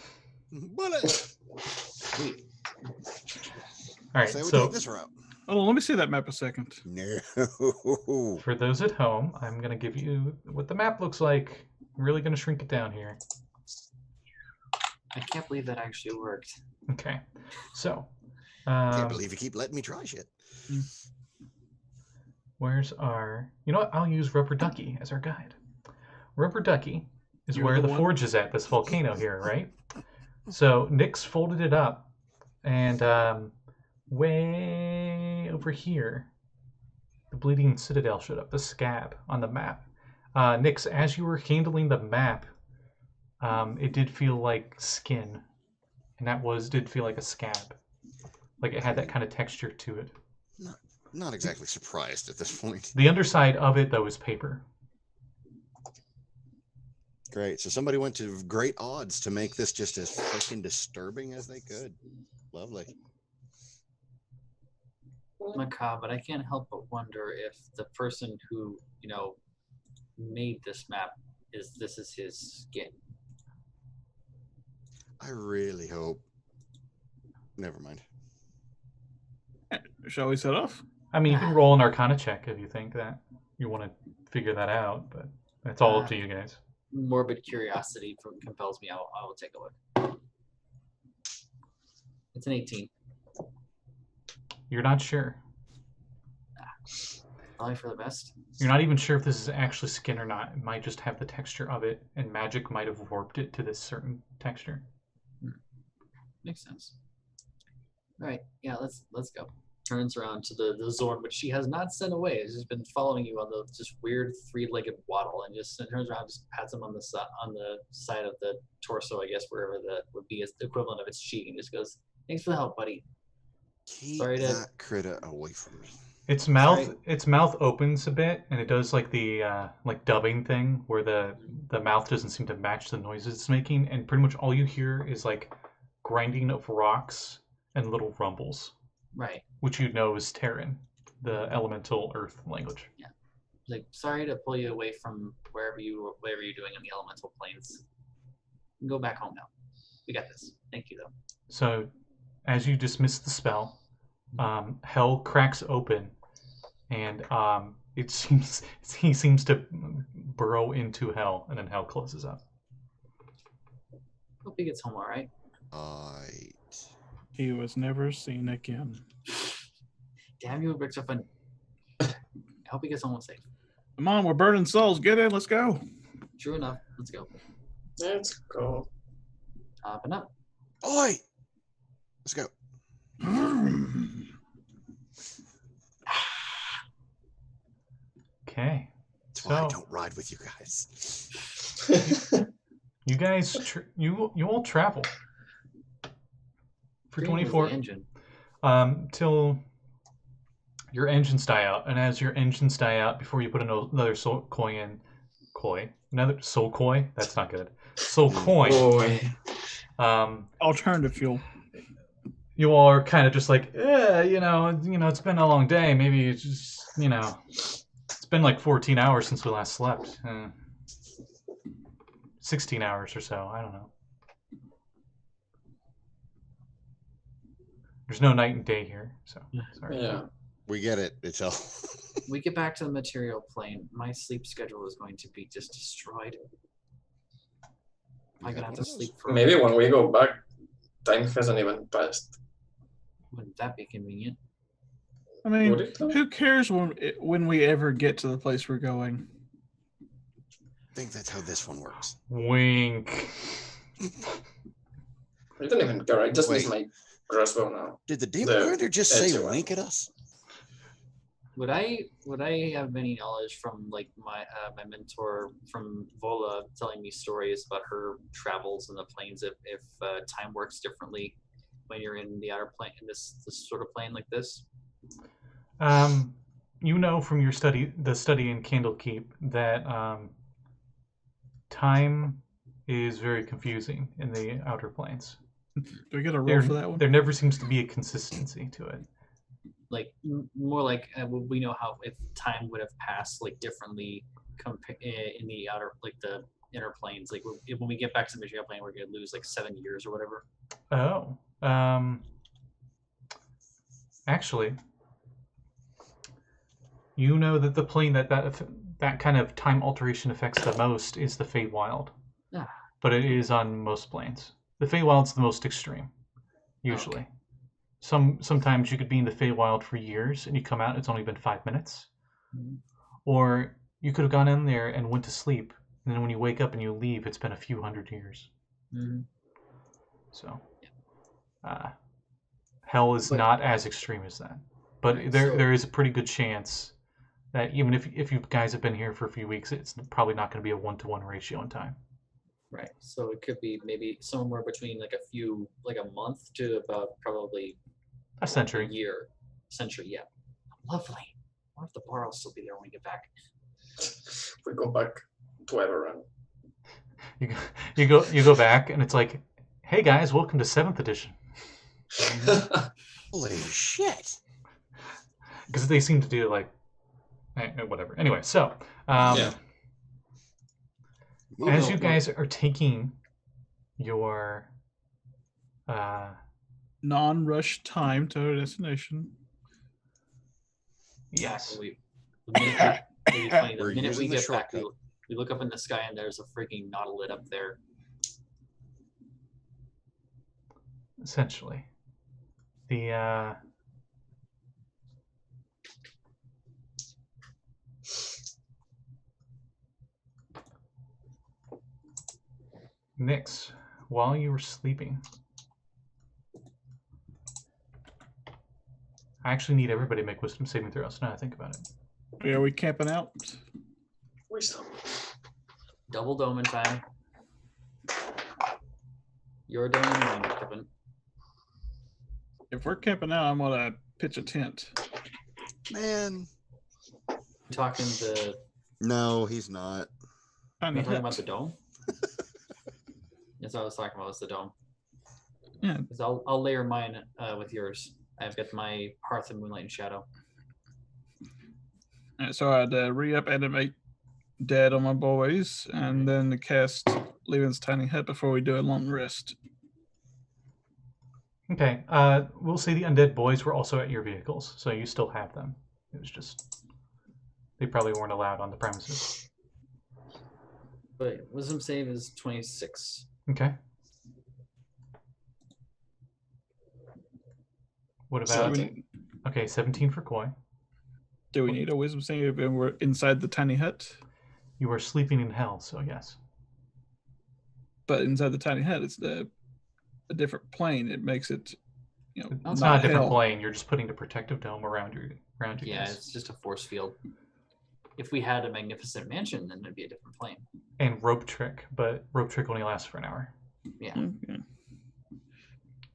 Bullet. Sweet. All right, Say we so take this route. Hold on, let me see that map a second. No. for those at home, I'm going to give you what the map looks like. I'm really going to shrink it down here. I can't believe that actually worked. Okay, so Can't believe you keep letting me try shit. where's our... You know what? I'll use Rubber Ducky as our guide. Rubber Ducky is You're where the the one? forge is at, this volcano here, right? So Nyx folded it up, and way over here, the Bleeding Citadel showed up, the scab on the map. Nyx, as you were handling the map, it did feel like skin, and did feel like a scab. Like it had that kind of texture to it. Not exactly surprised at this point. The underside of it, though, is paper. Great. So somebody went to great odds to make this just as freaking disturbing as they could. Lovely. Macabre, but I can't help but wonder if the person who, made this map this is his skin. I really hope. Never mind. Shall we set off? I mean, you can roll an Arcana check if you think that you want to figure that out, but it's all up to you guys. Morbid curiosity compels me. I will take a look. It's an 18. You're not sure. Probably for the best. You're not even sure if this is actually skin or not. It might just have the texture of it, and magic might have warped it to this certain texture. Makes sense. All right, yeah, let's go. Turns around to the Zorn, which she has not sent away. It's just been following you on the just weird three-legged waddle, and just turns around, just pats him on the side of the torso, I guess, wherever that would be as the equivalent of its cheek, and just goes, "Thanks for the help, buddy." Keep Sorry to- that critter away from me. Its mouth opens a bit, and it does like the like dubbing thing, where the mouth doesn't seem to match the noises it's making, and pretty much all you hear is like grinding of rocks and little rumbles. Right. Which you know is Terran, the elemental earth language. Yeah. Like, sorry to pull you away from whatever you're doing in the elemental planes. Go back home now. We got this. Thank you, though. So, as you dismiss the spell, hell cracks open, and he seems to burrow into hell, and then hell closes up. Hope he gets home all right. He was never seen again. Damn you, Richtofen. I hope he gets home safe. Come on, we're burning souls. Get in, let's go. True enough. Let's go. Let's go. Hopping up. Oi! Let's go. Okay. That's why I So- don't ride with you guys. You guys, you all travel for Green was the 24 engine. till your engines die out, and as your engines die out, before you put another soul coin in, another soul coin. That's not good. Soul coin. Boy. Alternative fuel. You all are kind of just like, it's been a long day. Maybe it's just, it's been like 14 hours since we last slept. 16 hours or so. I don't know. There's no night and day here, so sorry. Yeah. We get it. It's all. We get back to the material plane. My sleep schedule is going to be just destroyed. I'm gonna have to sleep for. Maybe when we go back, time hasn't even passed. Wouldn't that be convenient? I mean, Would it though? who cares when we ever get to the place we're going? I think that's how this one works. Wink. I don't even care. I just Wait. miss my crossbow now. Did the demon The grinder just say edge of it. wink at us? Would I have any knowledge from like my mentor from Vola telling me stories about her travels in the planes if time works differently when you're in the outer plane in this sort of plane like this? You know from your study in Candlekeep that time is very confusing in the outer planes. Do we get a roll for that one? There never seems to be a consistency to it. more like we know how if time would have passed like differently in the outer like the inner planes. Like when we get back to the material plane, we're gonna lose like 7 years or whatever. Oh, actually, you know that the plane that kind of time alteration affects the most is the Feywild. Ah. But it is on most planes. The Feywild's the most extreme, usually. Okay. Sometimes you could be in the Feywild for years and you come out, it's only been 5 minutes. Mm-hmm. Or you could have gone in there and went to sleep, and then when you wake up and you leave, it's been a few hundred years. Mm-hmm. So, hell is not as extreme as that. But right, there is a pretty good chance that even if you guys have been here for a few weeks, it's probably not going to be a 1-to-1 ratio in time. Right. So it could be maybe somewhere between like a month to about probably a century. Century, yeah. Lovely. What if the bar will still be there when we get back? We go back to Everrun. You go back and it's like, hey guys, welcome to 7th edition. Holy shit! Because they seem to do like whatever. Anyway, so as you guys are taking your non-rush time to our destination. Yes. The minute we get back, we look up in the sky and there's a freaking nautilus up there. Essentially. The Nix, while you were sleeping, I actually need everybody to make wisdom saving throws now I think about it. Are we camping out? Wisdom. Double dome in time. Your dome and mine, Kevin. If we're camping out, I'm gonna pitch a tent. Man. Talking the... No, he's not. I'm talking about the dome? That's what I was talking about, was the dome. Yeah. I'll layer mine with yours. I've got my Hearth and Moonlight and Shadow. So I'd re-up animate Dead on my boys, and then cast Lewin's Tiny Hut before we do a long rest. Okay. We'll say the undead boys were also at your vehicles, so you still have them. It was just they probably weren't allowed on the premises. But wisdom save is 26. Okay. What about 17. Okay, 17 for Koi. Do we need a wisdom save if we're inside the tiny hut? You are sleeping in hell, so yes. But inside the tiny hut, it's a different plane. It makes it, it's not a different plane. You're just putting a protective dome around you. Yeah, guys. it's just a force field. If we had a magnificent mansion, then it'd be a different plane. And rope trick, but rope trick only lasts for an hour. Yeah. Okay.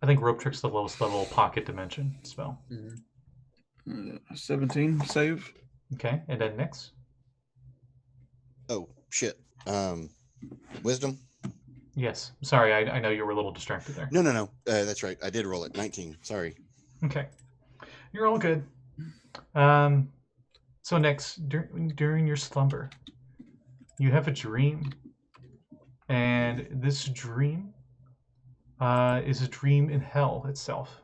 I think rope trick's the lowest level pocket dimension spell. Mm-hmm. 17 save. Okay, and then Nix. Oh shit. Wisdom. Yes. Sorry, I know you were a little distracted there. No. That's right. I did roll it. 19. Sorry. Okay. You're all good. So Nix, during your slumber, you have a dream, and this dream is a dream in hell itself.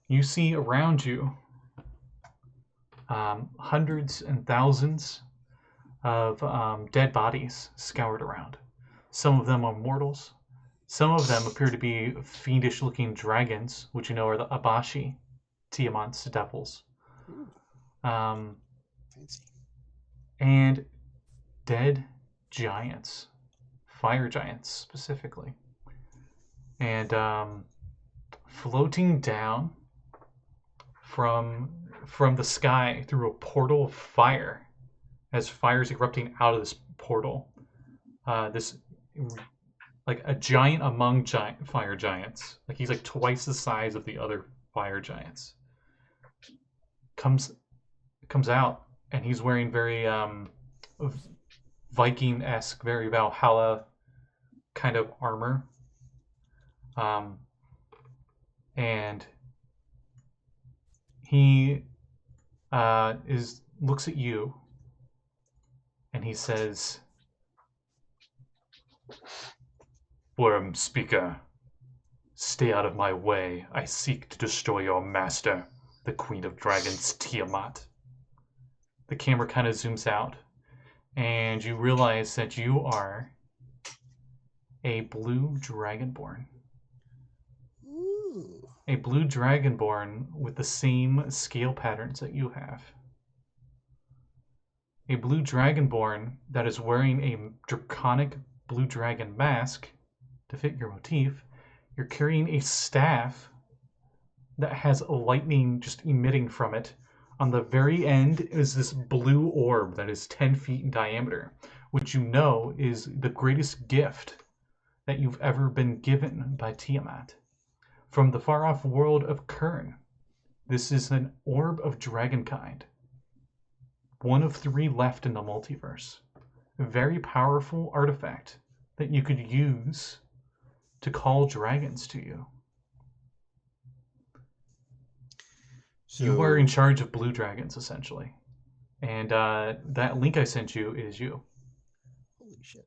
You see around you hundreds and thousands of dead bodies scoured around. Some of them are mortals. Some of them appear to be fiendish-looking dragons, which you know are the Abashi, Tiamat's devils. Fancy. And dead giants, fire giants specifically. And floating down from the sky through a portal of fire, as fire is erupting out of this portal, this like a giant among fire giants, like he's like twice the size of the other fire giants, comes out, and he's wearing very Viking-esque, very Valhalla kind of armor, and He looks at you, and he says, "Worm speaker, stay out of my way. I seek to destroy your master, the Queen of Dragons, Tiamat." The camera kind of zooms out, and you realize that you are a blue Dragonborn. Ooh. A blue Dragonborn with the same scale patterns that you have. A blue Dragonborn that is wearing a draconic blue dragon mask to fit your motif. You're carrying a staff that has lightning just emitting from it. On the very end is this blue orb that is 10 feet in diameter, which you know is the greatest gift that you've ever been given by Tiamat. From the far-off world of Kern, this is an orb of dragonkind. One of 3 left in the multiverse. A very powerful artifact that you could use to call dragons to you. So, You are in charge of blue dragons, essentially. And that link I sent you is you. Holy shit.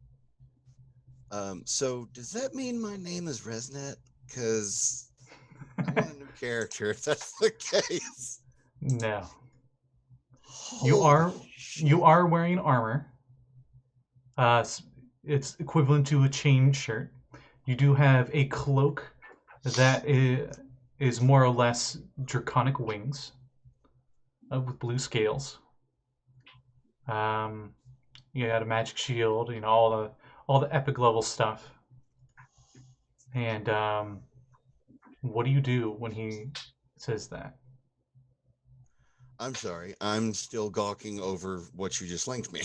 So does that mean my name is Resnet? Because I want a new character if that's the case. No. Holy shit. You are wearing armor. It's equivalent to a chain shirt. You do have a cloak that is more or less draconic wings with blue scales. You got a magic shield, you know, all the epic level stuff. And what do you do when he says that? I'm sorry. I'm still gawking over what you just linked me.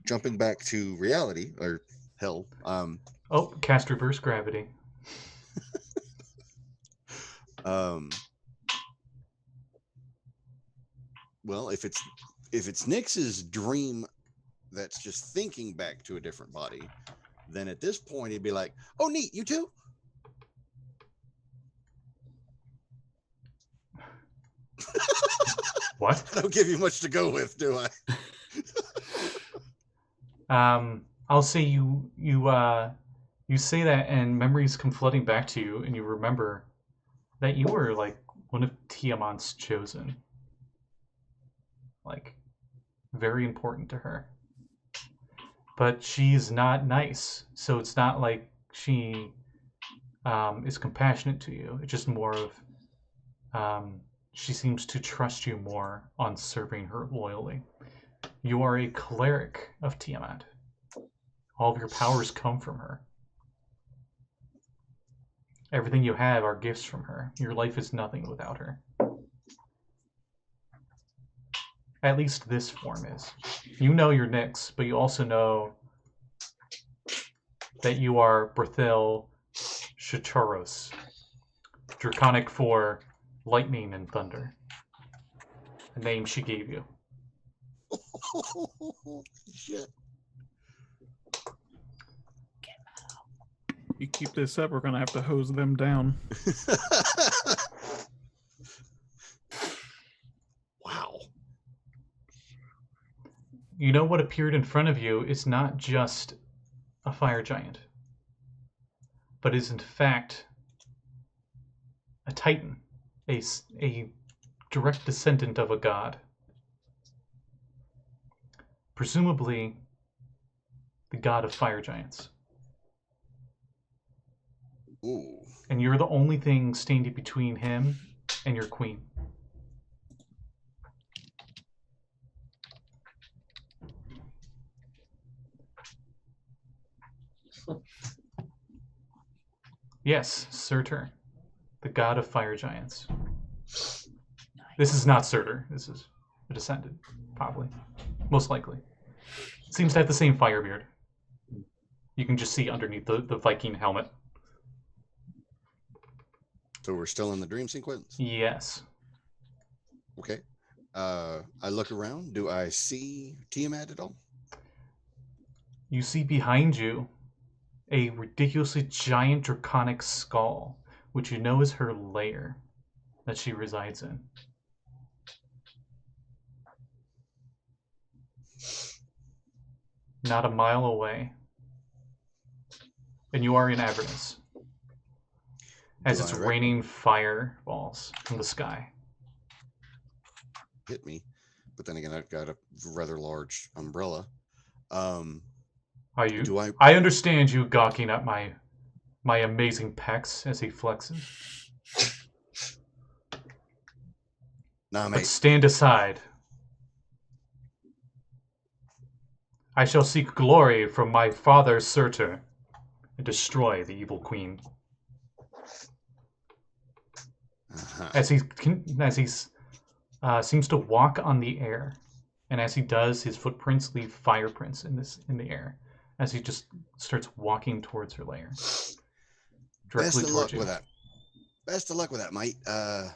Jumping back to reality, or hell. Oh, cast reverse gravity. Well, if it's Nix's dream that's just thinking back to a different body, then at this point he'd be like, "Oh, neat, you too." What? I don't give you much to go with, do I? I'll say you say that, and memories come flooding back to you, and you remember that you were like one of Tiamat's chosen. Like, very important to her. But she's not nice, so it's not like she is compassionate to you. It's just more of she seems to trust you more on serving her loyally. You are a cleric of Tiamat. All of your powers come from her. Everything you have are gifts from her. Your life is nothing without her. At least this form is. You know you're Nyx, but you also know that you are Berthil Shitaros, draconic for lightning and thunder. A name she gave you. Shit. You keep this up, we're gonna have to hose them down. Wow. You know what appeared in front of you is not just a fire giant, but is in fact a titan, a direct descendant of a god. Presumably the god of fire giants. Ooh. And you're the only thing standing between him and your queen. Yes, Surtur, the god of fire giants. This is not Surtur. This is a descendant, probably. Most likely. Seems to have the same fire beard. You can just see underneath the Viking helmet. So we're still in the dream sequence? Yes. Okay. I look around. Do I see Tiamat at all? You see behind you a ridiculously giant draconic skull which you know is her lair that she resides in. Not a mile away. And you are in Avernus. As it's raining fireballs from the sky. Hit me. But then again, I've got a rather large umbrella. Are you? I understand you gawking at my amazing pecs as he flexes. Nah, mate. But stand aside. I shall seek glory from my father's Surtur and destroy the evil queen. As he seems to walk on the air, and as he does, his footprints leave fireprints in the air. As he just starts walking towards her lair, directly towards you. Best of luck with that, mate. I'm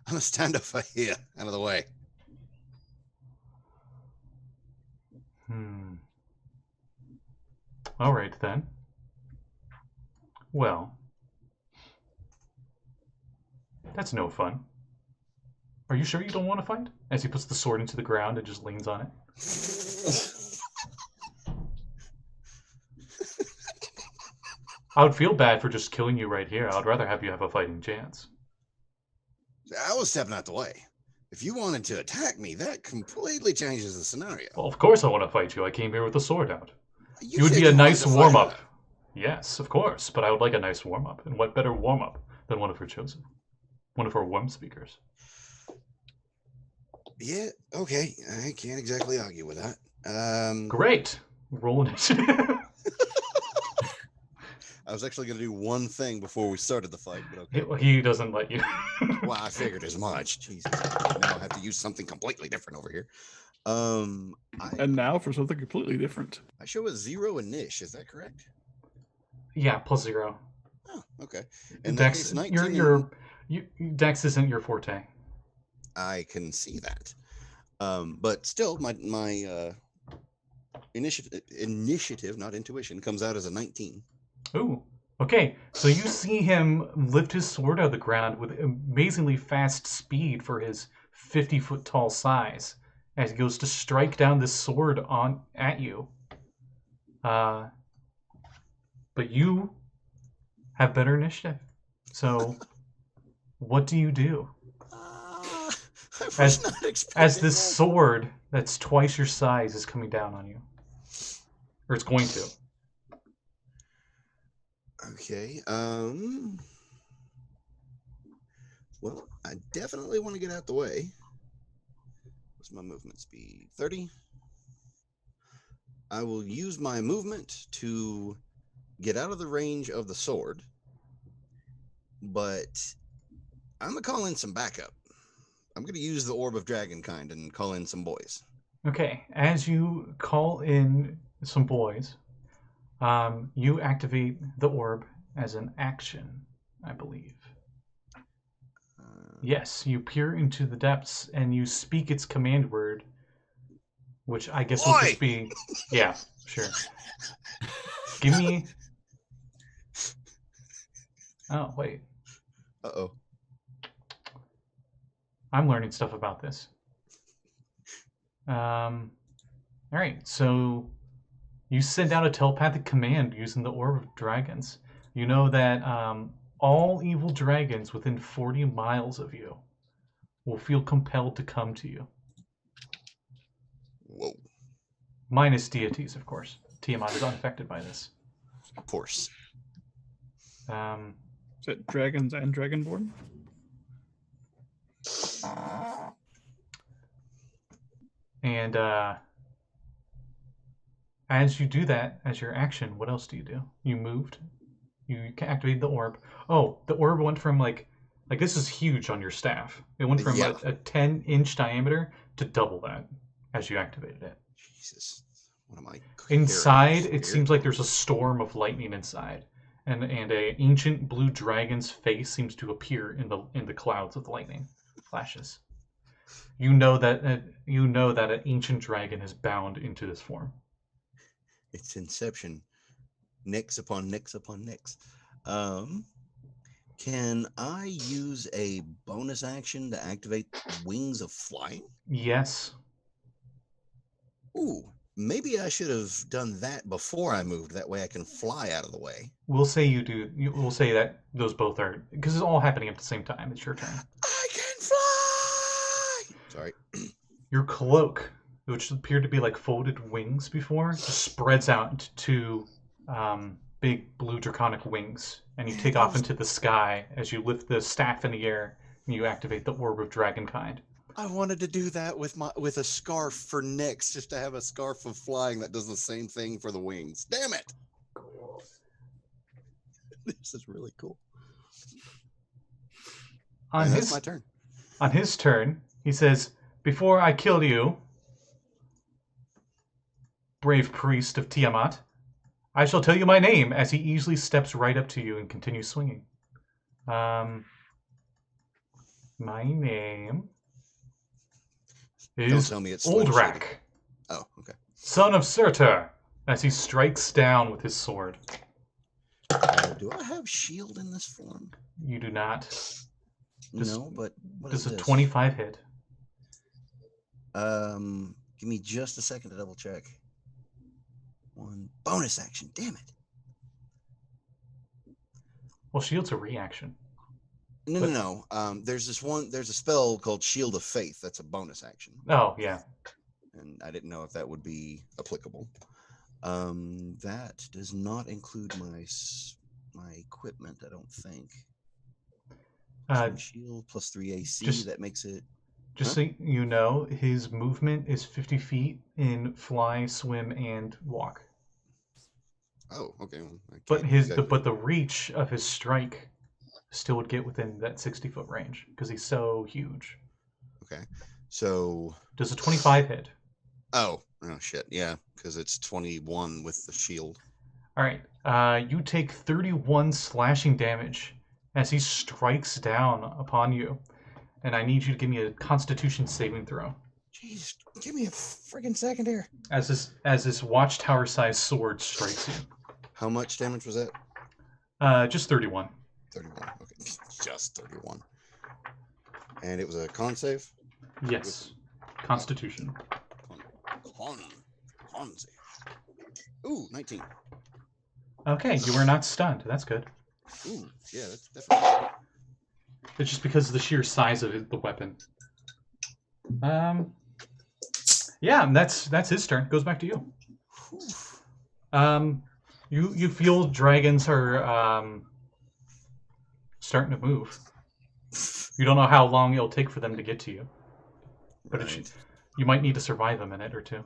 gonna stand up here, out of the way. All right then. Well, that's no fun. Are you sure you don't want to fight? As he puts the sword into the ground and just leans on it. I would feel bad for just killing you right here. I would rather have you have a fighting chance. I was stepping out the way. If you wanted to attack me, that completely changes the scenario. Well, of course I want to fight you. I came here with the sword out. You would be a nice warm-up. Yes, of course, but I would like a nice warm-up. And what better warm-up than one of her chosen? One of her worm speakers. Yeah, okay. I can't exactly argue with that. Great. Roll initiative. I was actually going to do one thing before we started the fight, but okay. He doesn't let you. Well, I figured as much. Jesus. Now I have to use something completely different over here. And now for something completely different. I show a 0 in Nish, is that correct? Yeah, +0. Oh, okay. And Dex, Dex isn't your forte. I can see that. But still, my initiative, not intuition, comes out as a 19. Ooh. Okay, so you see him lift his sword out of the ground with amazingly fast speed for his 50-foot tall size as he goes to strike down this sword at you. But you have better initiative. So what do you do? As this sword that's twice your size is coming down on you. Or it's going to. Okay. Well, I definitely want to get out the way. What's my movement speed? 30. I will use my movement to get out of the range of the sword, but I'm gonna call in some backup. I'm gonna use the Orb of Dragonkind and call in some boys. Okay, as you call in some boys, you activate the orb as an action, I believe. Yes, you peer into the depths and you speak its command word, which I guess will just be... Yeah, sure. Give me... Oh, wait. Uh-oh. I'm learning stuff about this. All right, so you send out a telepathic command using the Orb of Dragons. You know that all evil dragons within 40 miles of you will feel compelled to come to you. Whoa. Minus deities, of course. Tiamat is unaffected by this. Of course. Is it dragons and Dragonborn? And as you do that, as your action, what else do you do? You moved. You activated the orb. Oh, the orb went from like this is huge on your staff. It went from a 10-inch diameter to double that as you activated it. Jesus. What am I? Inside, it seems like there's a storm of lightning inside. And a ancient blue dragon's face seems to appear in the clouds of the lightning flashes. You know that an ancient dragon is bound into this form. It's Inception. Nix upon Nix upon Nix. Can I use a bonus action to activate Wings of Flying? Yes. Ooh, maybe I should have done that before I moved. That way I can fly out of the way. We'll say you do. We'll say that those both are, because it's all happening at the same time. It's your turn. I can fly! Sorry. Your cloak, which appeared to be like folded wings before, just spreads out into two big blue draconic wings, and you take off into the sky as you lift the staff in the air and you activate the Orb of Dragonkind. I wanted to do that with a scarf for Nyx, just to have a scarf of flying that does the same thing for the wings. Damn it! This is really cool. That's my turn. On his turn, he says, "Before I kill you, brave priest of Tiamat, I shall tell you my name," as he easily steps right up to you and continues swinging. My name is Don't tell me it's Oldrak, Oh, okay. son of Surtur, as he strikes down with his sword. Do I have shield in this form? You do not. No, but what is Does a this? 25 hit? Give me just a second to double check. One bonus action. Damn it. Well, shield's a reaction. No. There's a spell called Shield of Faith. That's a bonus action. Oh, yeah. And I didn't know if that would be applicable. That does not include my equipment, I don't think. Shield plus 3 AC. That makes it. Just so you know, his movement is 50 feet in fly, swim, and walk. Oh, okay. But the reach of his strike still would get within that 60-foot range because he's so huge. Okay, so does a 25 hit? Oh shit, yeah, because it's 21 with the shield. All right, you take 31 slashing damage as he strikes down upon you. And I need you to give me a Constitution saving throw. Jeez, give me a friggin' second here. As this watchtower-sized sword strikes you. How much damage was that? Just 31. 31. Okay, just 31. And it was a con save. Yes, Constitution. Con save. Ooh, 19. Okay, you were not stunned. That's good. Ooh, yeah, that's definitely. It's just because of the sheer size of the weapon. Yeah, that's his turn. Goes back to you. You feel dragons are starting to move. You don't know how long it'll take for them to get to you, but you might need to survive a minute or two.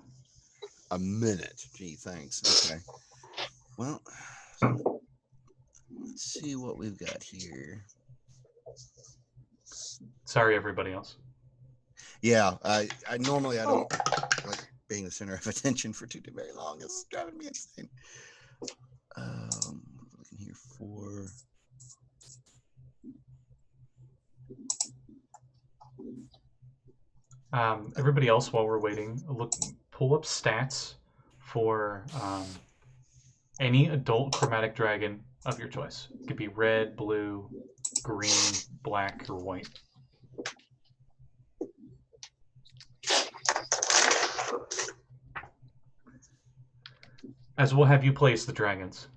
A minute? Gee, thanks. Okay. Well, let's see what we've got here. Sorry, everybody else. Yeah, I normally I don't like being the center of attention for too very long. It's driving me insane. Looking here for. Everybody else, while we're waiting, pull up stats for any adult chromatic dragon of your choice. It could be red, blue, green, black, or white. As we'll have you place the dragons.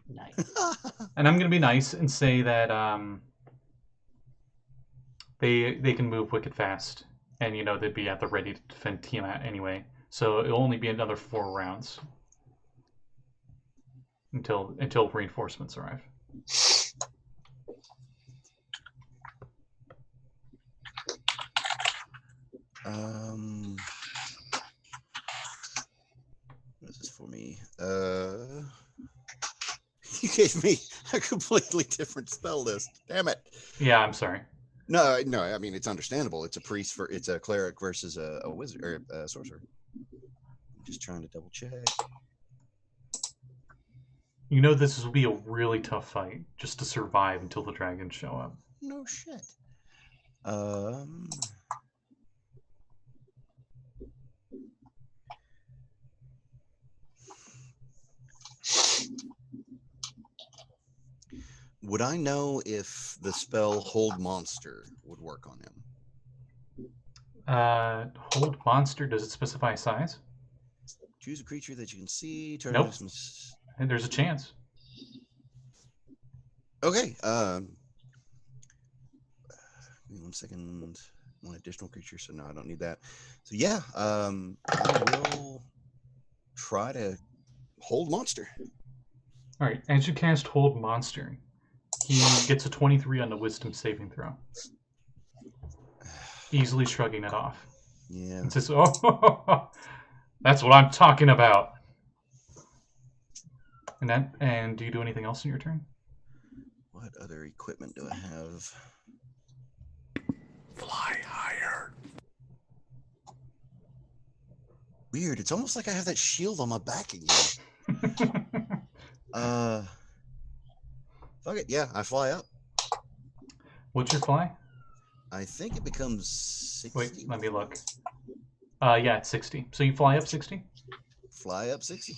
Nice. And I'm going to be nice and say that they can move wicked fast. And, they'd be at the ready to defend Tiamat anyway. So it'll only be another 4 rounds. Until reinforcements arrive. What is this for me? You gave me a completely different spell list. Damn it. Yeah, I'm sorry. No. I mean, it's understandable. It's a cleric versus a wizard or a sorcerer. I'm just trying to double check. This will be a really tough fight just to survive until the dragons show up. No shit. Would I know if the spell Hold Monster would work on him? Hold monster. Does it specify size? Choose a creature that you can see. Nope. And there's a chance. Okay. Give me 1 second. One additional creature, so no, I don't need that. So yeah, I will try to hold monster. All right. As you cast Hold Monster, he gets a 23 on the Wisdom saving throw, easily shrugging it off. Yeah. It says, "Oh, that's what I'm talking about." And do you do anything else in your turn? What other equipment do I have? Fly higher. Weird. It's almost like I have that shield on my back again. Fuck it. Yeah, I fly up. What's your fly? I think it becomes 60. Wait, let me look. Yeah, it's 60. So you fly up 60? Fly up 60.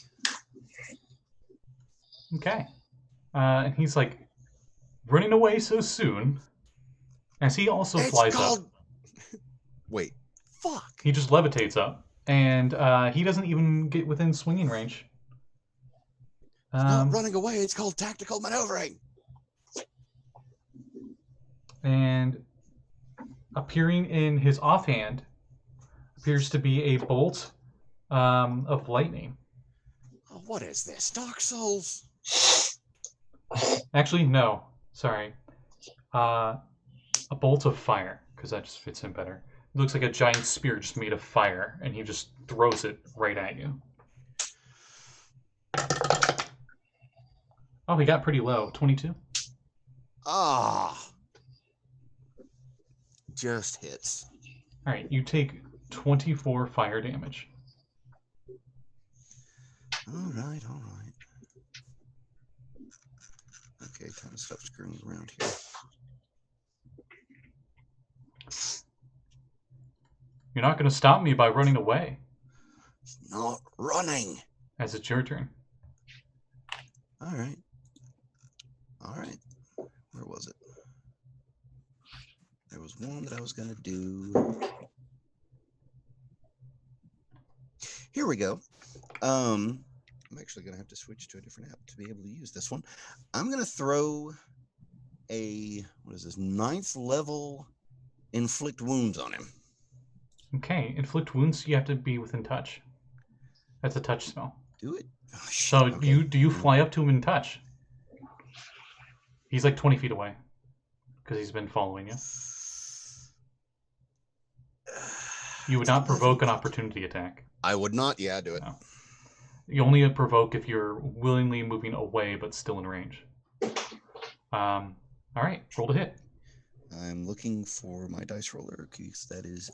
Okay. And he's like running away so soon, as he also flies up. Wait. Fuck. He just levitates up, and he doesn't even get within swinging range. It's not running away. It's called tactical maneuvering. And appearing in his offhand appears to be a bolt of lightning. Oh, what is this? Dark Souls? Actually, no. Sorry. A bolt of fire, because that just fits in better. It looks like a giant spear just made of fire, and he just throws it right at you. Oh, he got pretty low. 22? Ah. Just hits. All right, you take 24 fire damage. All right. Okay, time to stop screwing around here. You're not going to stop me by running away. Not running. As it's your turn. All right. Where was it? There was one that I was going to do. Here we go. I'm actually going to have to switch to a different app to be able to use this one. I'm going to throw a, 9th level inflict wounds on him. Okay, inflict wounds, you have to be within touch. That's a touch spell. Do it? Oh, shit. So Okay. do you fly up to him and touch? He's like 20 feet away because he's been following you. You would not provoke an opportunity attack. I would not. Yeah, do it. No. You only provoke if you're willingly moving away but still in range. All right, roll to hit. I'm looking for my dice roller because that is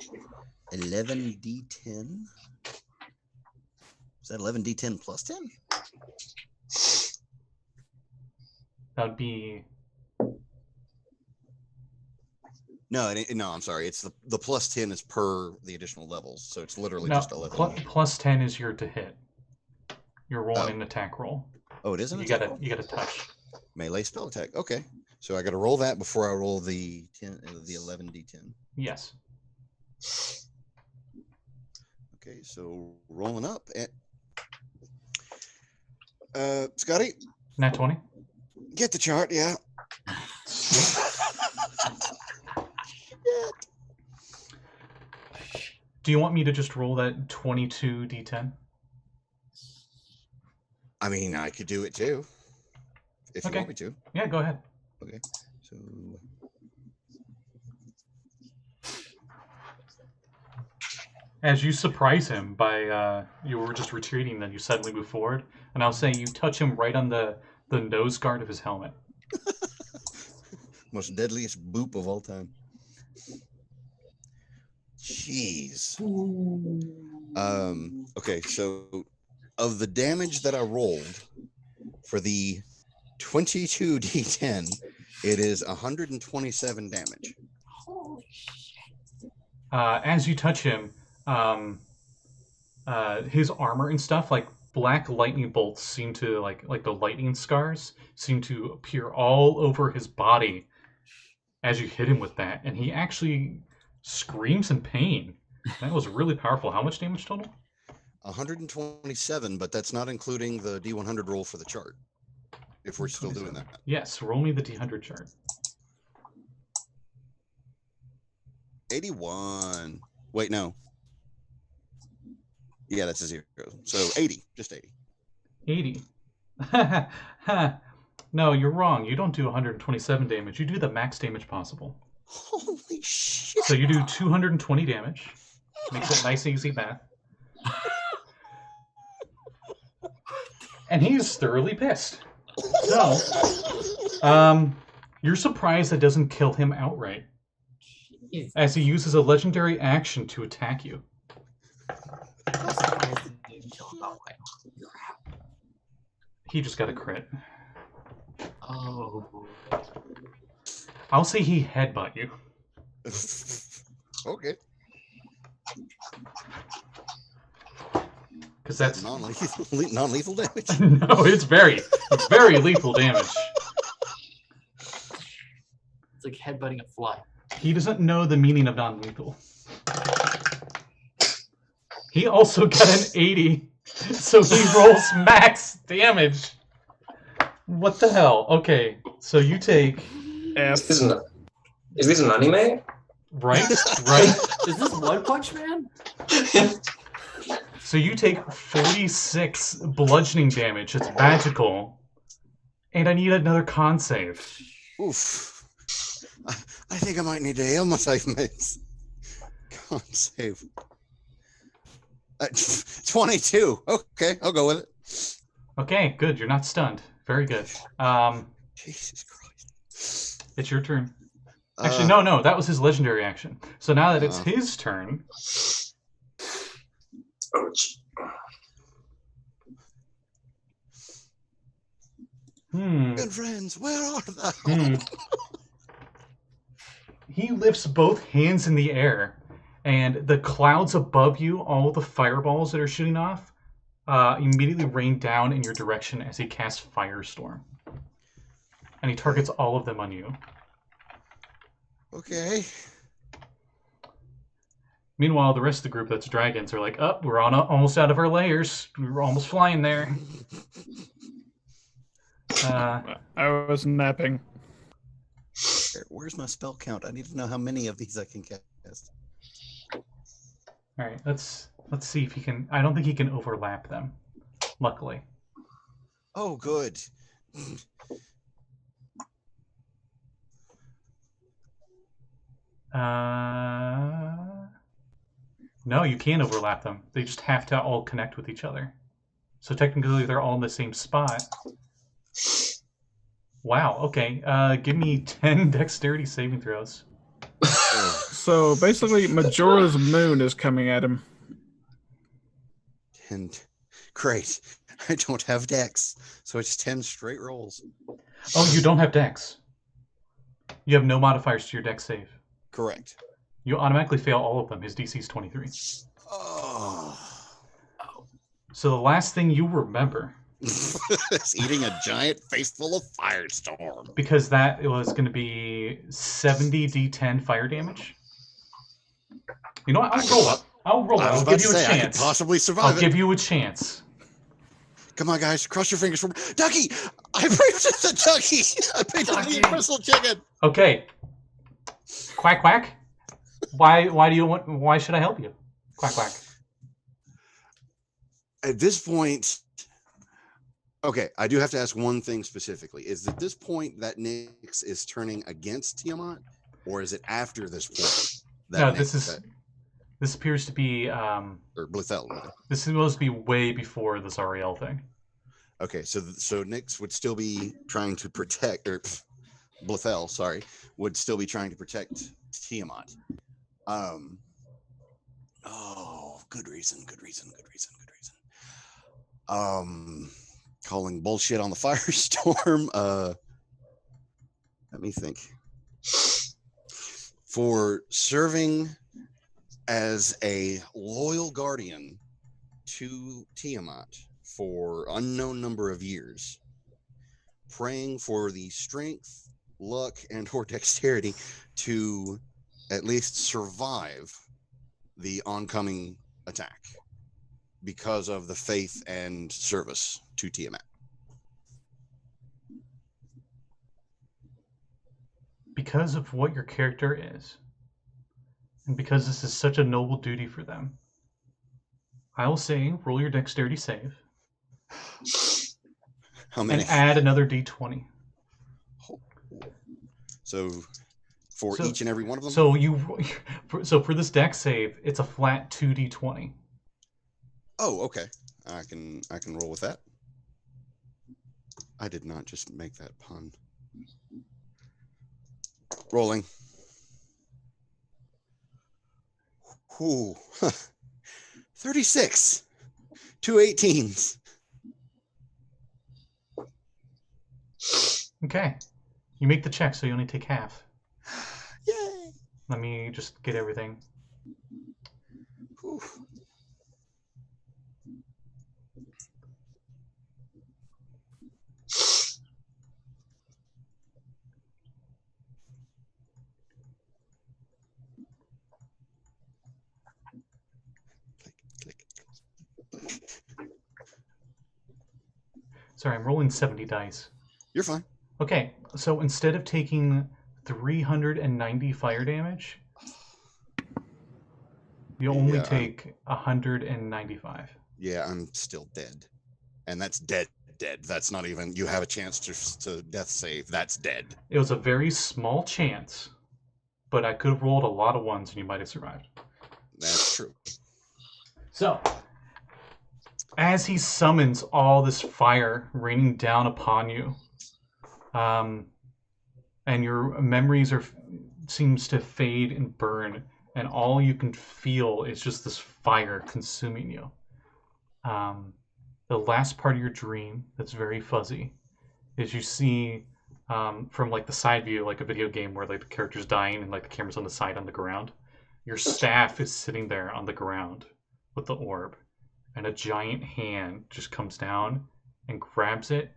11d10. Is that 11d10 plus 10? That would be... No, I'm sorry. It's the plus 10 is per the additional levels, so it's literally No, just 11. plus 10 is your to hit. You're rolling an attack roll. Oh, it isn't. You gotta touch. Melee spell attack. Okay, so I got to roll that before I roll the 11d10. Yes. Okay, so rolling up at Scotty. Nat 20. Get the chart, yeah. Do you want me to just roll that 22 d10? I mean, I could do it too, if you want me to. Yeah, go ahead. Okay, so as you surprise him by you were just retreating, then you suddenly move forward, and I'll say you touch him right on the nose guard of his helmet. most deadliest boop of all time. Jeez. Okay, so of the damage that I rolled for the 22d10, it is 127 damage. Holy shit. As you touch him, his armor and stuff like black lightning bolts seem to like the lightning scars seem to appear all over his body as you hit him with that, and he actually screams in pain. That was really powerful. How much damage total? 127, but that's not including the D100 roll for the chart. If we're still doing that. Yes, roll me the D100 chart. 81. Wait, no. Yeah, that's a 0. So 80, just 80. 80. No, you're wrong. You don't do 127 damage. You do the max damage possible. Holy shit. So you do 220 damage. Makes it nice, easy math. And he's thoroughly pissed. So, you're surprised that doesn't kill him outright, Jeez. as he uses a legendary action to attack you. He just got a crit. Oh. I'll say he headbutt you. Okay. Because that's non-lethal damage. no, it's very lethal damage. It's like headbutting a fly. He doesn't know the meaning of non-lethal. He also got an 80, so he rolls max damage. What the hell? Okay, so you take... F. Is this an anime? Right? Is this One Punch Man? So you take 46 bludgeoning damage. It's magical. And I need another con save. Oof. I think I might need to heal myself, mates. Con save. 22. Okay, I'll go with it. Okay, good. You're not stunned. Very good. Jesus Christ. It's your turn. Actually, no. That was his legendary action. So now that it's his turn... Ouch. Good friends, where are they? He lifts both hands in the air, and the clouds above you, all the fireballs that are shooting off, immediately rain down in your direction as he casts Firestorm. And he targets all of them on you. Okay. Meanwhile, the rest of the group that's dragons are like, oh, we're almost out of our layers. We were almost flying there. I was napping. Where's my spell count? I need to know how many of these I can cast. All right, let's see if he can. I don't think he can overlap them, luckily. Oh, good. No, you can't overlap them. They just have to all connect with each other. So technically, they're all in the same spot. Wow, okay. Give me 10 dexterity saving throws. So basically, Majora's Moon is coming at him. And great. I don't have dex, so it's 10 straight rolls. Oh, you don't have dex. You have no modifiers to your dex save. Correct. You automatically fail all of them. His DC is 23. Oh. So the last thing you remember... It's eating a giant face full of firestorm. Because that was going to be 70 d10 fire damage. You know what? I'll roll up. I'll give you a chance. I could possibly survive I'll give you a chance. Come on, guys. Cross your fingers for me. Ducky! I picked the ducky! I picked the universal chicken! Okay. Quack, quack. Why should I help you? Quack, quack. At this point... Okay, I do have to ask one thing specifically. Is at this point that Nyx is turning against Tiamat? Or is it after this point? No, this appears to be... or Blithel. This is supposed to be way before the Zariel thing. Okay, so Nyx would still be trying to protect... Or Blithel, sorry. Would still be trying to protect Tiamat. Oh, good reason. Calling bullshit on the firestorm. Let me think. For serving as a loyal guardian to Tiamat for unknown number of years, praying for the strength, luck, and or dexterity to at least survive the oncoming attack because of the faith and service to Tiamat. Because of what your character is, and because this is such a noble duty for them, I will say roll your dexterity save. How many? And add another d20. So for each and every one of them? So for this dex save, it's a flat 2d20. Oh, okay. I can roll with that. I did not just make that pun. Rolling. Ooh. 36. 2 18s. Okay. You make the check, so you only take half. Yay! Let me just get everything. Ooh. Sorry, I'm rolling 70 dice. You're fine. Okay, so instead of taking 390 fire damage, you only take 195. Yeah, I'm still dead. And that's dead. That's not even, you have a chance to death save. That's dead. It was a very small chance, but I could have rolled a lot of ones and you might have survived. That's true. So, as he summons all this fire raining down upon you, and your memories seems to fade and burn, and all you can feel is just this fire consuming you. The last part of your dream that's very fuzzy is you see from like the side view, like a video game where like the character's dying and like the camera's on the side on the ground. Your staff is sitting there on the ground with the orb, and a giant hand just comes down and grabs it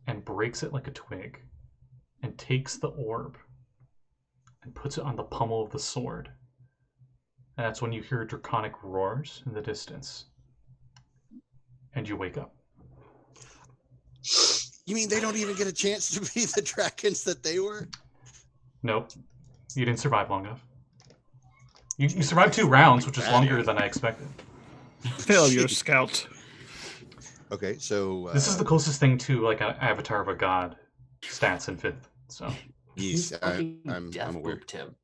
and breaks it like a twig and takes the orb and puts it on the pommel of the sword. And that's when you hear draconic roars in the distance. And you wake up. You mean they don't even get a chance to be the dragons that they were? Nope. You didn't survive long enough. You survived 2 rounds, which is longer than I expected. Failure, scout. Okay, so this is the closest thing to like an Avatar of a God stats in 5th. So yes, I'm death aware. booped him.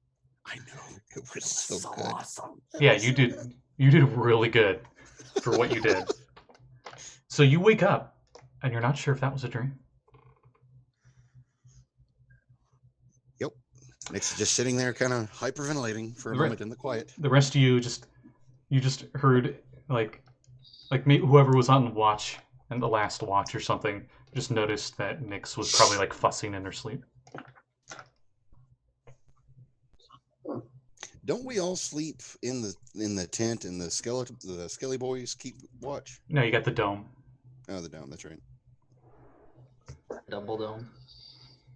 I know it was so good. Awesome. yeah, you did really good for what you did. So you wake up, and you're not sure if that was a dream. Yep, Nick's just sitting there, kind of hyperventilating for a moment in the quiet. The rest of you just heard like maybe whoever was on watch and the last watch or something just noticed that Nix was probably like fussing in her sleep. Don't we all sleep in the tent and the skelly boys keep watch? No, you got the dome. Oh, the dome. That's right. Double dome.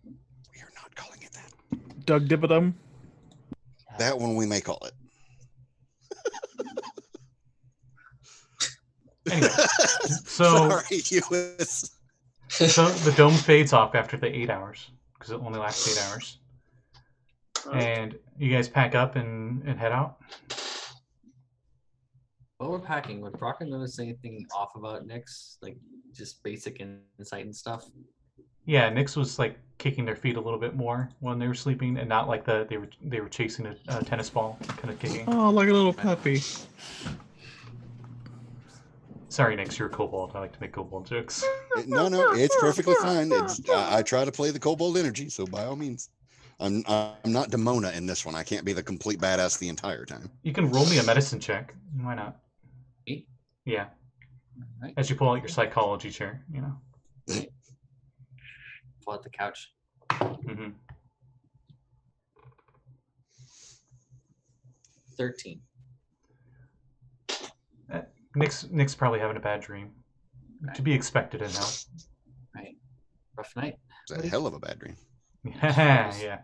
We are not calling it that. Doug Dibadum. That one we may call it. Anyway, so sorry, Lluis. So the dome fades off after the 8 hours because it only lasts 8 hours. And you guys pack up and head out. While we're packing, would Brakka notice anything off about Nix? Like just basic insight and stuff? Yeah, Nix was like kicking their feet a little bit more when they were sleeping, and not like they were chasing a tennis ball kind of kicking. Oh, like a little puppy. Sorry, Nix, you're a kobold. I like to make kobold jokes. No, it's perfectly fine. I try to play the kobold energy, so by all means. I'm not Demona in this one. I can't be the complete badass the entire time. You can roll me a medicine check. Why not? Me? Yeah. Right. As you pull out your psychology chair, you know. Pull out the couch. Mm-hmm. 13. Nick's probably having a bad dream. to be expected in hell. Right. Rough night. It's a hell of a bad dream. Yeah.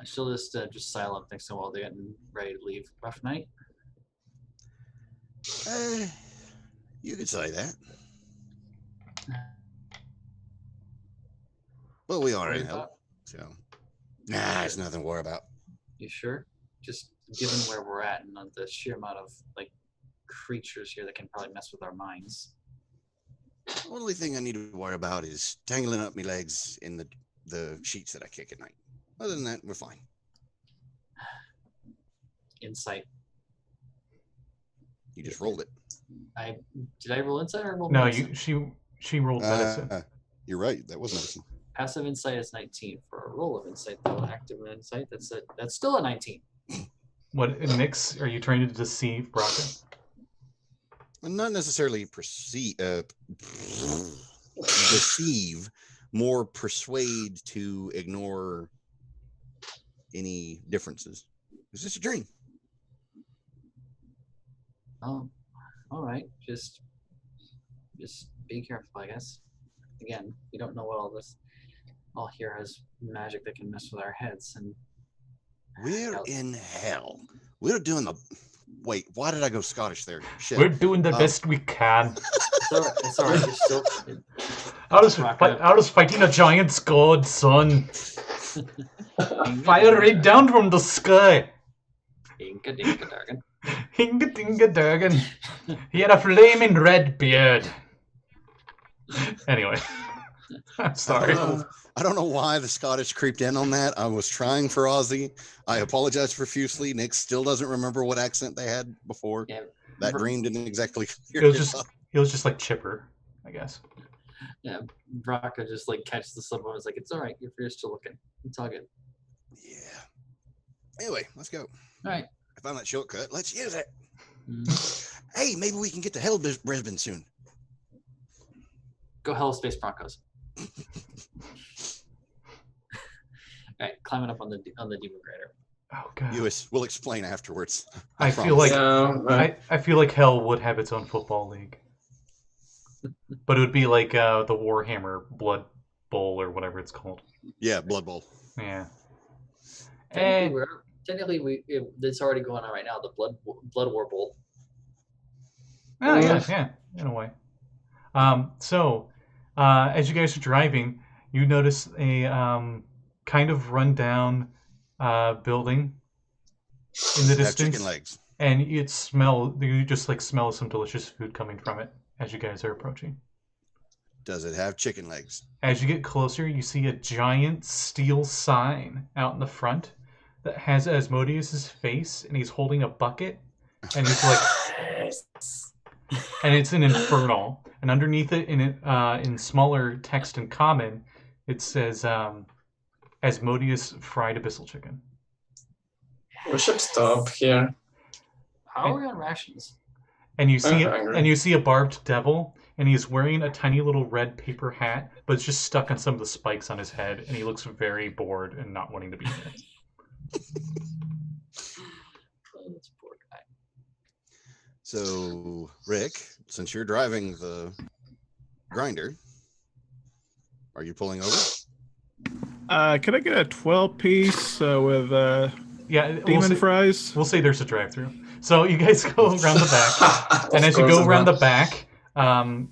She'll just silent next to them while they're getting ready to leave. Rough night. You could say that. Well, we are in hell, so it's nothing to worry about. You sure? Just given where we're at and the sheer amount of like creatures here that can probably mess with our minds. The only thing I need to worry about is tangling up my legs in the sheets that I kick at night. Other than that, we're fine. Insight. You just rolled it. Did I roll insight or roll No, medicine? she rolled medicine. You're right. That was medicine. Passive insight is 19. For a roll of insight, though, active insight, that's still a 19. What, Nix, are you trying to deceive Brakka? Not necessarily deceive, more persuade to ignore any differences. It's just a dream. Oh, all right. Just be careful, I guess. Again, we don't know what all here has magic that can mess with our heads, and We're in hell. We're doing the. Wait, why did I go Scottish there? Shit. We're doing the best we can. it's all right. You're still. I was fighting a giant god, son. Fire right down from the sky. Inka dinka dargan. Hinga dinga durgan. He had a flaming red beard. Anyway, I'm sorry. I don't know why the Scottish creeped in on that. I was trying for Aussie. I apologize profusely. Nick still doesn't remember what accent they had before. Yeah. That dream didn't exactly clear It was it just up. he was just like chipper, I guess. Yeah, Brakka just like catches the slip and is like, "It's all right. You're still looking. It's all good." Yeah. Anyway, let's go. All right. I found that shortcut. Let's use it. Mm-hmm. Hey, maybe we can get to Hell Brisbane soon. Go Hell Space Broncos. All right, climbing up on the demon grider. Oh god. Lluis, we'll explain afterwards. I feel like Yeah, I feel like hell would have its own football league. But it would be like the Warhammer Blood Bowl or whatever it's called. Yeah, Blood Bowl. Yeah. Technically, it's already going on right now. The Blood War Bowl. Oh, yeah, in a way. So, as you guys are driving, you notice a kind of rundown building in the Have distance, chicken legs. and you just like smell some delicious food coming from it as you guys are approaching. Does it have chicken legs? As you get closer, you see a giant steel sign out in the front that has Asmodeus's face, and he's holding a bucket, and he's like, and it's an infernal, and underneath it, in smaller text in common, it says Asmodeus fried abyssal chicken. we should stop here. How are we on rations? And you see hungry. and you see a barbed devil, and he's wearing a tiny little red paper hat, but it's just stuck on some of the spikes on his head, and he looks very bored and not wanting to be here. Oh, this poor guy. So, Rick, since you're driving the grinder, are you pulling over? Could I get a 12-piece with Yeah, demon fries? We'll say there's a drive-through. So you guys go around the back, and as you go around the back,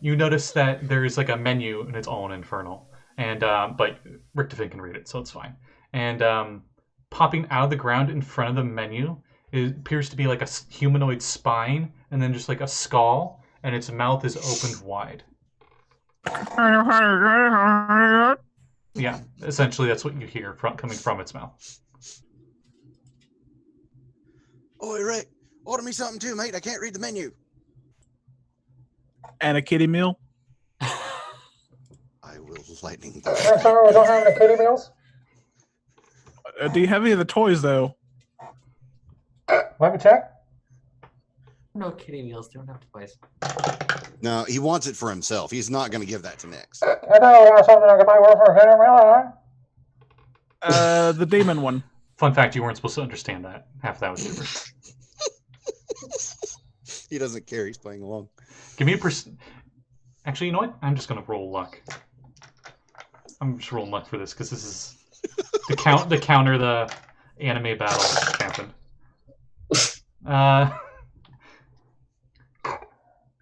you notice that there's like a menu, and it's all in Infernal. And but Richtofen can read it, so it's fine. And popping out of the ground in front of the menu, it appears to be like a humanoid spine, and then just like a skull, and its mouth is opened wide. Yeah, essentially that's what you hear coming from its mouth. Oi, Rick, order me something too, mate. I can't read the menu. And a kitty meal? I will lightning. Sorry, we don't have any kitty meals? Do you have any of the toys, though? Let me check. No kitty meals. Don't have to place. No, he wants it for himself. He's not going to give that to Nix. I know something I might work for a kitty meal. The demon one. Fun fact, you weren't supposed to understand that. Half of that was gibberish. He doesn't care. He's playing along. Give me Actually, you know what? I'm just gonna roll luck. I'm just rolling luck for this because this is the counter the anime battle champion.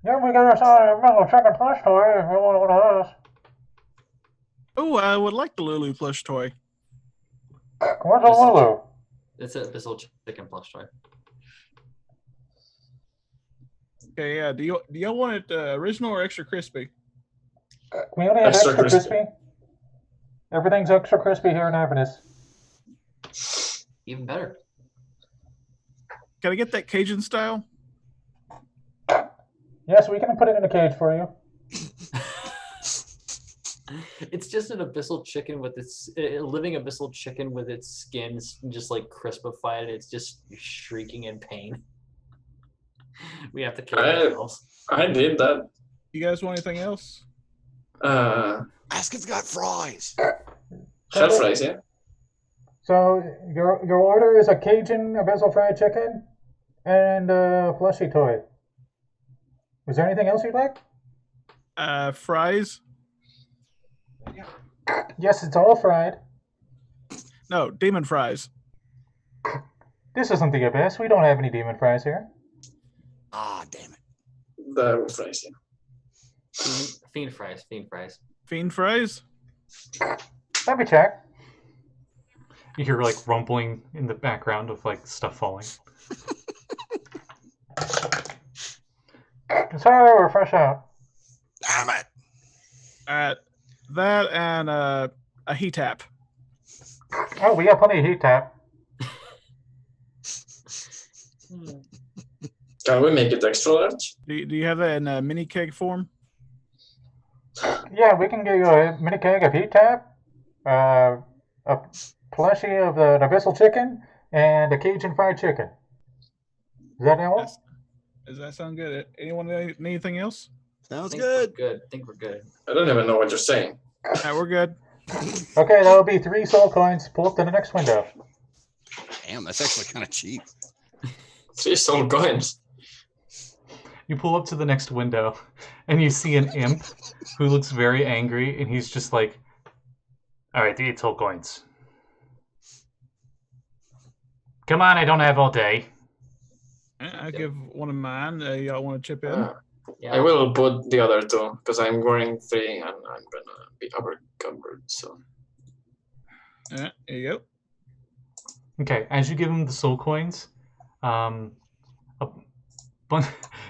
Yeah, we got ourselves a second plush toy if you want one of those. Oh, I would like the Lulu plush toy. What's a Lulu? It's an abyssal chicken plush toy. Okay, yeah. Do y'all want it original or extra crispy? We only have Extra extra crispy. crispy. Everything's extra crispy here in Avernus. Even better. Can I get that Cajun style? Yes, we can put it in a cage for you. It's just an abyssal chicken with its living abyssal chicken with its skin just like crispified. It's just shrieking in pain. We have to kill ourselves. I did that. You guys want anything else? Ask if it's got fries. Shell fries, yeah. So your order is a Cajun abyssal fried chicken and a plushie toy. Was there anything else you'd like? Fries? Yes, it's all fried. No, demon fries. This isn't the abyss. We don't have any demon fries here. Ah, damn it. The fries, yeah. Fiend fries. Fiend fries. Fiend fries? Let me check. You hear like rumbling in the background of like stuff falling. Sorry, we're fresh out. Damn it. That and a heat tap. Oh, we got plenty of heat tap. Can we make it extra large? Do you have that in a mini keg form? Yeah, we can give you a mini keg of heat tap, a plushie of the abyssal chicken, and a Cajun fried chicken. Does that help? Does that sound good? Anyone need anything else? Sounds Think good. We're good. I think we're good. I don't even know what you're saying. Alright, we're good. Okay, that'll be 3 soul coins. Pull up to the next window. Damn, that's actually kind of cheap. 3 soul coins. You pull up to the next window, and you see an imp who looks very angry, and he's just like, "All right, the 8 soul coins. Come on, I don't have all day." I'll give one of mine. Y'all want to chip in? Yeah. I will put the other 2 because I'm wearing 3 and I'm gonna be overcumbered. So There you go. Okay, as you give him the soul coins,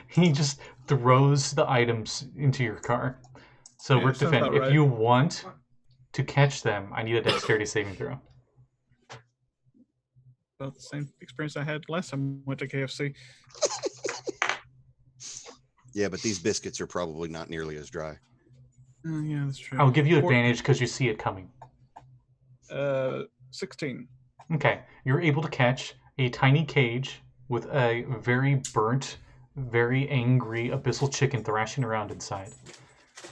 he just throws the items into your car. So, Yeah, sounds Richtofen, about if right. you want to catch them, I need a dexterity saving throw. About the same experience I had last time I went to KFC. Yeah, but these biscuits are probably not nearly as dry. Yeah, that's true. I'll give you advantage because you see it coming. 16. Okay, you're able to catch a tiny cage with a very burnt, very angry abyssal chicken thrashing around inside.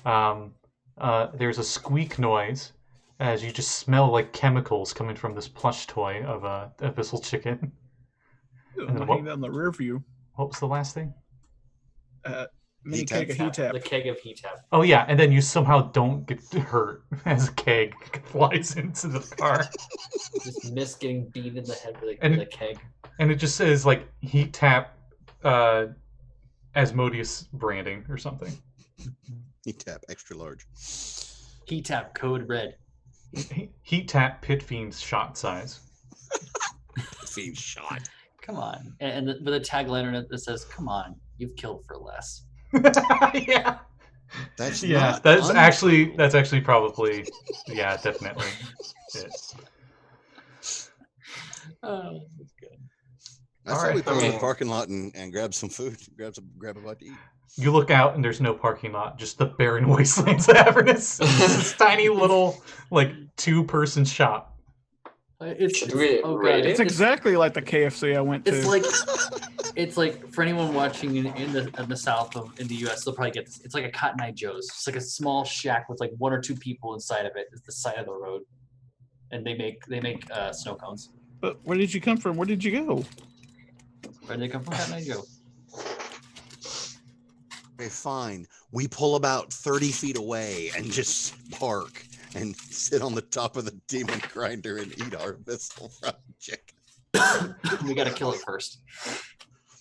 There's a squeak noise as you just smell like chemicals coming from this plush toy of a abyssal chicken. Ew, And then I'm what- hanging down the rear view. What was the last thing? Mini Heat tap? keg of heat tap. The keg of heat tap. Oh yeah, and then you somehow don't get hurt as a keg flies into the car. Just miss getting beat in the head with And- a keg. And it just says like heat tap Asmodeus branding or something. Heat tap, extra large. Heat tap code red. Heat tap pit fiends shot size. Fiend shot. Come on. And with a tagline on it that says, "Come on, you've killed for less." Yeah. That's Yeah, not that's un- actually probably definitely it. Oh, that's good. I thought Alright. we put I in the mean- parking lot and grab some food, grab a bite to eat. You look out and there's no parking lot, just the barren wastelands of Avernus. This tiny little like 2-person shop. Should we oh rate god, it? It's exactly like the KFC I went to. It's like for anyone watching in the south in the U.S. they'll probably get this. It's like a Cotton Eye Joe's. It's like a small shack with like 1 or 2 people inside of it. It's the side of the road, and they make snow cones. But where did you come from? Where did you go? Where do they come from? Cotton Eye Joe. Okay, fine. We pull about 30 feet away and just park and sit on the top of the demon grinder and eat our abyssal fried chicken. We gotta kill it first.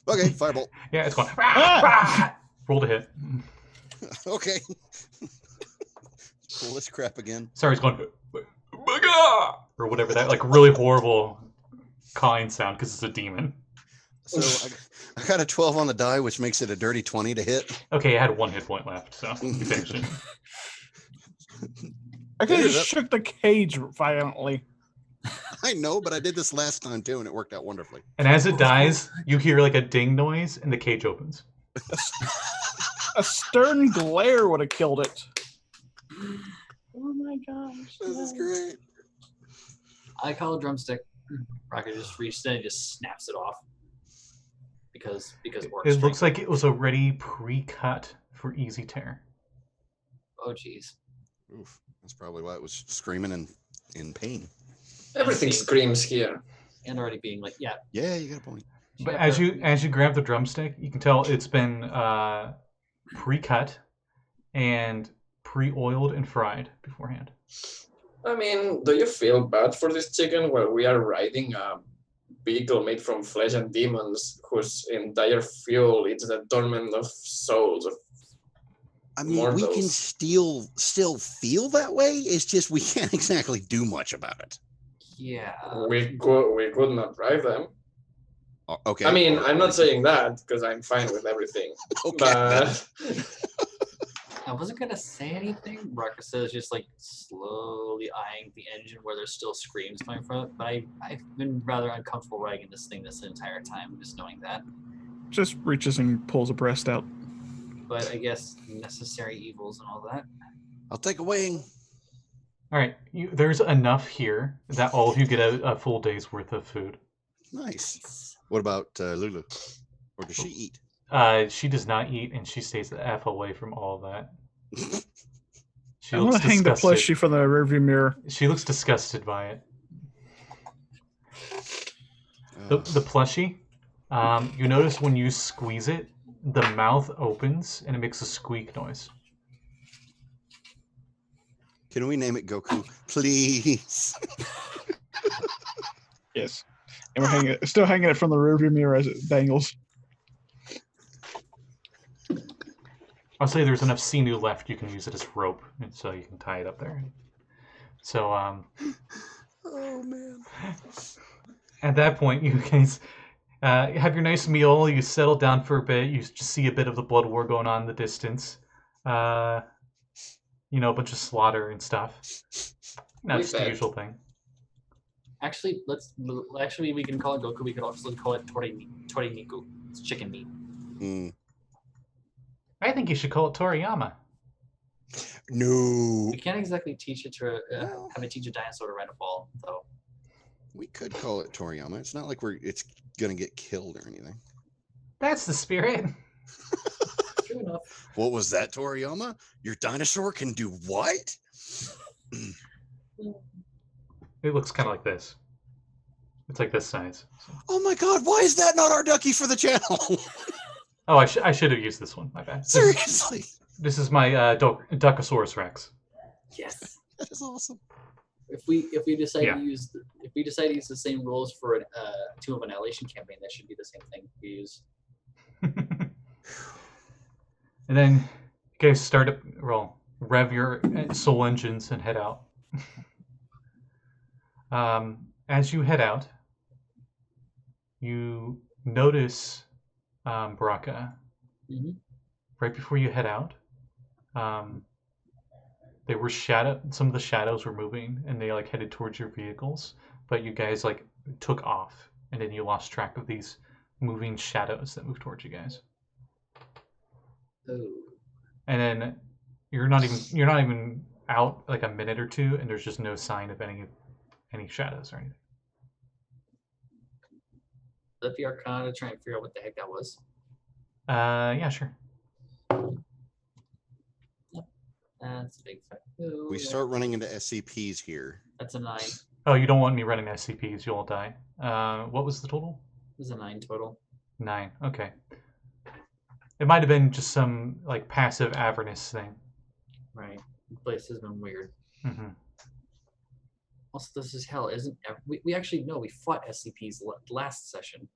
Okay, firebolt. Yeah, it's going. Roll to hit. Okay. Pull this crap again. Sorry, it's going. Or whatever that like really horrible cawing sound because it's a demon. So I got a 12 on the die, which makes it a dirty 20 to hit. Okay, I had 1 hit point left, so you finished it. I could have just shook the cage violently. I know, but I did this last time too, and it worked out wonderfully. And as it dies, you hear like a ding noise, and the cage opens. A stern glare would have killed it. Oh my gosh. This is great. I call a drumstick. Brakka just reaches in and just snaps it off. Because It looks like it was already pre-cut for easy tear. Oh jeez. Oof. That's probably why it was screaming and in pain. Everything screams here. And already being like, yeah. Yeah, you got a point. But as you grab the drumstick, you can tell it's been pre-cut and pre-oiled and fried beforehand. I mean, do you feel bad for this chicken while we are riding a vehicle made from flesh and demons whose entire fuel is the torment of souls? I mean, we can still feel that way. It's just we can't exactly do much about it. Yeah. We could not drive them. Okay. I mean, I'm not saying that because I'm fine with everything. Okay. But I wasn't gonna say anything. Brakka says just like slowly eyeing the engine where there's still screams coming from it. But I've been rather uncomfortable riding this thing this entire time, just knowing that. Just reaches and pulls a breast out. But I guess necessary evils and all that. I'll take a wing. All right, there's enough here that all of you get a full day's worth of food. Nice. What about Lulu? Or does she eat? She does not eat, and she stays the F away from all of that. I'm gonna hang the plushie from the rearview mirror. She looks disgusted by it. The plushie, you notice when you squeeze it, the mouth opens and it makes a squeak noise. Can we name it Goku, please? Yes. And we're still hanging it from the rearview mirror as it dangles. I'll say there's enough sinew left, you can use it as rope, and so you can tie it up there. So, oh man. At that point, you guys have your nice meal, you settle down for a bit, you just see a bit of the blood war going on in the distance. A bunch of slaughter and stuff. That's the usual thing. Actually, we can call it Goku. We could also call it Toriniku. It's chicken meat. Mm. I think you should call it Toriyama. No. We can't exactly teach it to have it teach a dinosaur to ride a ball, though. We could call it Toriyama. It's not like it's gonna get killed or anything. That's the spirit. True enough. What was that, Toriyama? Your dinosaur can do what? It looks kind of like this. It's like this size. So. Oh my god, why is that not our ducky for the channel? Oh, I should have used this one. My bad. Seriously? This is my Duckosaurus Rex. Yes. That is awesome. If we decide to use the same rules for a Tomb of Annihilation campaign, that should be the same thing we use. And then you guys rev your soul engines and head out. As you head out, you notice Brakka. Mm-hmm. Right before you head out, they were some of the shadows were moving and they headed towards your vehicles, but you guys took off and then you lost track of these moving shadows that moved towards you guys. Oh. And then you're not even out a minute or two, and there's just no sign of any shadows or anything. Let the Arcana try and figure out what the heck that was. Yeah, sure. That's a big fact. We start running into SCPs here. That's a 9. Oh, you don't want me running SCPs, you'll all die. What was the total? This is a 9 total. 9, okay. It might have been just some like passive Avernus thing. Right. The place has been weird. Hmm. Also, this is hell, isn't we actually know we fought SCPs last session.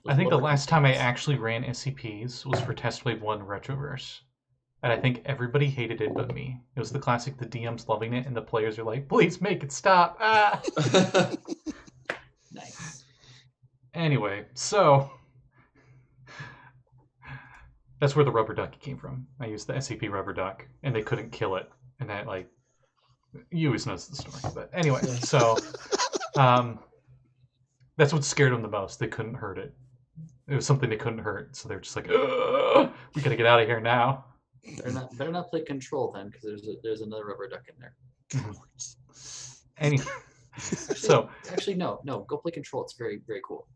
I think the last time I actually. actually ran SCPs was for Test Wave 1 Retroverse. And I think everybody hated it but me. It was the classic, the DM's loving it, and the players are like, please make it stop. Ah! Nice. Anyway, so that's where the rubber ducky came from. I used the SCP rubber duck, and they couldn't kill it. And that, like, Lluis knows the story. But anyway, so that's what scared them the most. They couldn't hurt it. It was something they couldn't hurt, so they're just like, ugh, we gotta get out of here now. Better not play Control then, because there's another rubber duck in there. Anyway, so actually no, go play Control. It's very, very cool.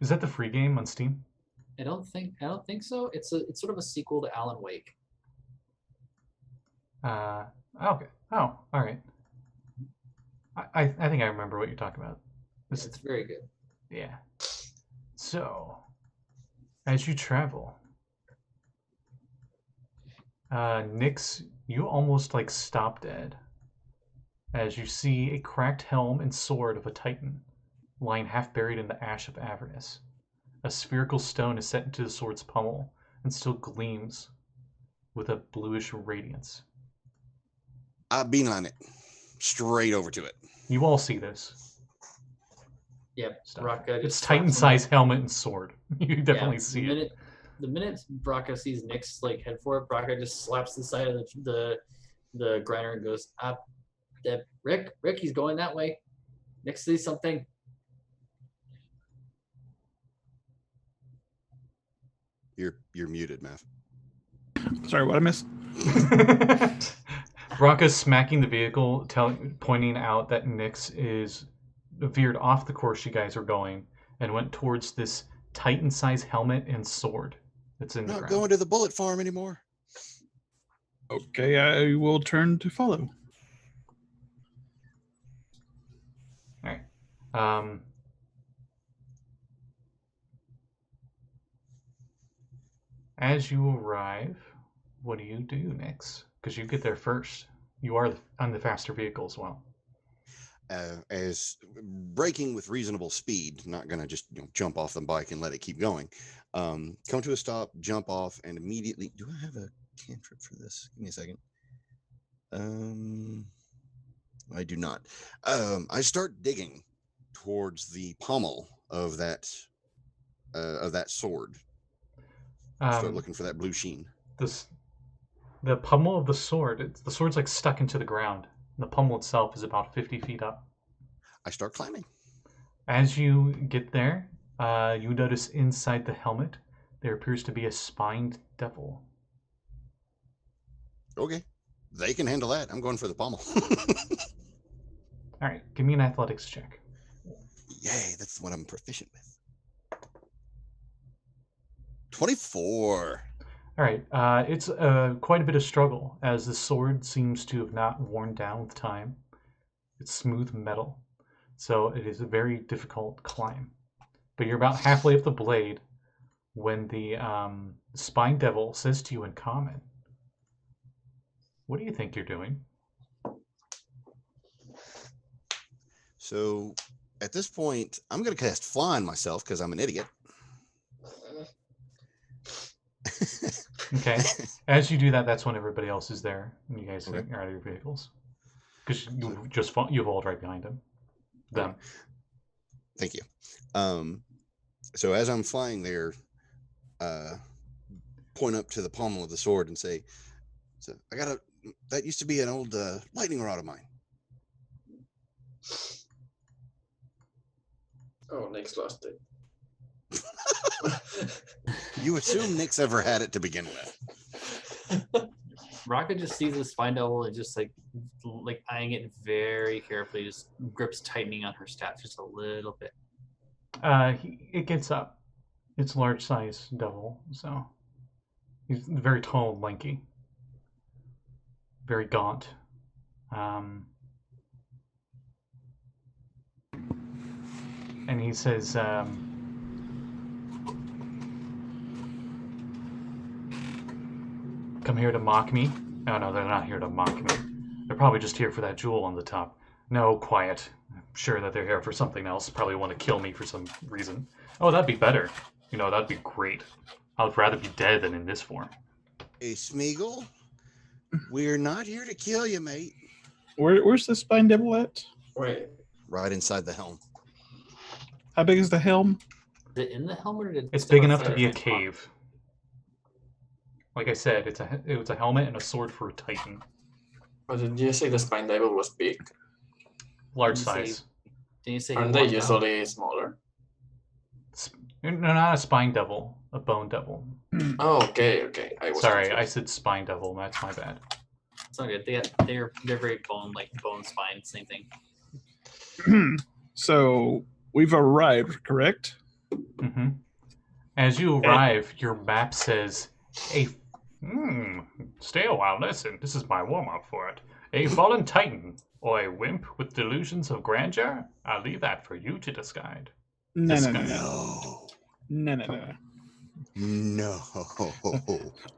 Is that the free game on Steam? I don't think so. It's sort of a sequel to Alan Wake. Okay. Oh, all right. I think I remember what you're talking about. It's very good. Yeah. So, as you travel, Nix, you almost like stop dead as you see a cracked helm and sword of a Titan lying half buried in the ash of Avernus. A spherical stone is set into the sword's pommel and still gleams with a bluish radiance. I beeline it straight over to it. You all see this. Yeah, Stuff. Brakka. It's Titan-sized helmet and sword. You definitely see it. The minute Brakka sees Nix like head for it, Brakka just slaps the side of the grinder and goes, Rick, he's going that way. Nix sees something. You're muted, Mav. Sorry, what I missed? Brakka's smacking the vehicle, pointing out that Nix is veered off the course you guys are going and went towards this Titan-sized helmet and sword that's in the ground. Not going to the bullet farm anymore. Okay, I will turn to follow. All right. As you arrive, what do you do next? Because you get there first. You are on the faster vehicle as well. As braking with reasonable speed, not going to just jump off the bike and let it keep going. Come to a stop, jump off, and immediately... Do I have a cantrip for this? Give me a second. I do not. I start digging towards the pommel of that sword. Start looking for that blue sheen. The pommel of the sword, the sword's like stuck into the ground. The pommel itself is about 50 feet up. I start climbing. As you get there, you notice inside the helmet, there appears to be a spined devil. Okay. They can handle that. I'm going for the pommel. All right, give me an athletics check. Yay, that's what I'm proficient with. 24. All right, it's quite a bit of struggle as the sword seems to have not worn down with time. It's smooth metal, so it is a very difficult climb. But you're about halfway up the blade when the spine devil says to you in common, "What do you think you're doing?" So at this point, I'm going to cast Fly on myself because I'm an idiot. Okay. As you do that, that's when everybody else is there, and you guys Okay. are out of your vehicles because you've hauled right behind them. Thank you. So as I'm flying there, point up to the pommel of the sword and say, "So that used to be an old lightning rod of mine." Oh, Nix lost it. You assume Nick's ever had it to begin with. Brakka just sees this spine devil and just like eyeing it very carefully, just grips tightening on her staff just a little bit. It gets up. It's large size devil, so he's very tall and lanky, very gaunt. And he says, come here to mock me? Oh no, they're not here to mock me. They're probably just here for that jewel on the top. No, quiet. I'm sure that they're here for something else. Probably want to kill me for some reason. Oh, that'd be better. You know, that'd be great. I would rather be dead than in this form. Hey, Smeagol, we're not here to kill you, mate. Where's the spine devil at? Wait. Right inside the helm. How big is the helm? Is it in the helmet or did it It's step big enough to outside be a its box? cave. Like I said, it was a helmet and a sword for a Titan. But did you say the spine devil was big? Large Didn't you say- size. Didn't you say Aren't you they walked out? usually smaller? No, not a spine devil. A bone devil. Oh, okay. I was Sorry, I confused. said spine devil. That's my bad. It's not good. They're very bone spine, same thing. So we've arrived, correct? Mm-hmm. As you arrive, your map says, stay a while, listen, this is my warm-up for it. A fallen titan, or a wimp with delusions of grandeur? I'll leave that for you to decide. No. No.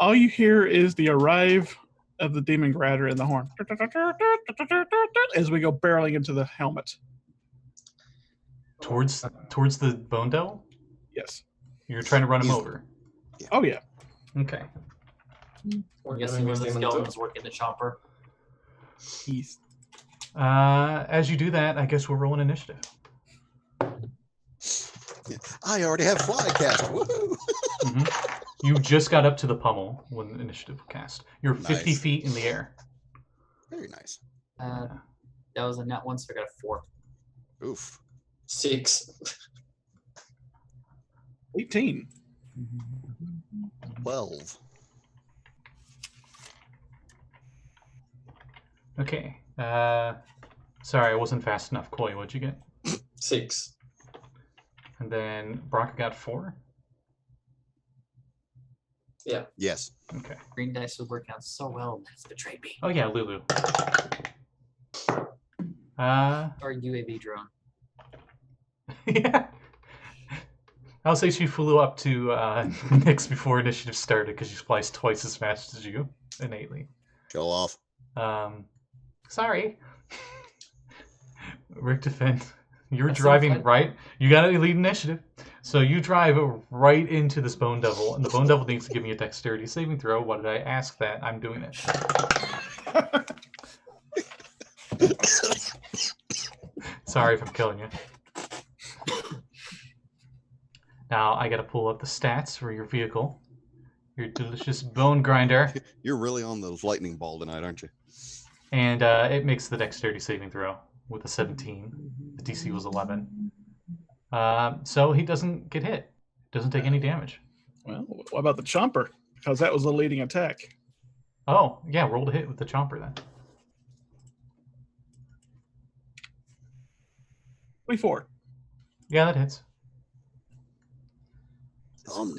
All you hear is the arrive of the demon grider in the horn as we go barreling into the helmet. Towards the bone devil? Yes. You're trying to run him over. Oh yeah. Okay. We're I'm guessing gonna one of miss the them skeletons too. working the chopper. He's As you do that, I guess we're rolling initiative. I already have fly cast. Woohoo! Mm-hmm. You just got up to the pummel when the initiative cast. You're 50 Nice. feet in the air. Very nice. That was a net one, so I got a 4. Oof. 6. 18. 12. Okay. Sorry, I wasn't fast enough. Koi, what'd you get? 6. And then Brakka got 4. Yes. Okay. Green dice would work out so well. That's betrayed me. Oh yeah, Lulu. Or UAV drone. Yeah. I'll say she flew up to Nyx before initiative started because she flies twice as fast as you innately. Show off. Sorry. Richtofen, you're That's driving okay. right. You got to lead initiative. So you drive right into this bone devil, and the bone devil needs to give me a dexterity saving throw. What did I ask that? I'm doing it. Sorry if I'm killing you. Now I got to pull up the stats for your vehicle. Your delicious bone grinder. You're really on the lightning ball tonight, aren't you? And it makes the dexterity saving throw with a 17. The DC was 11. So he doesn't get hit. Doesn't take any damage. Well, what about the chomper? Because that was the leading attack. Oh, yeah, roll to hit with the chomper then. 24. Yeah, that hits. No.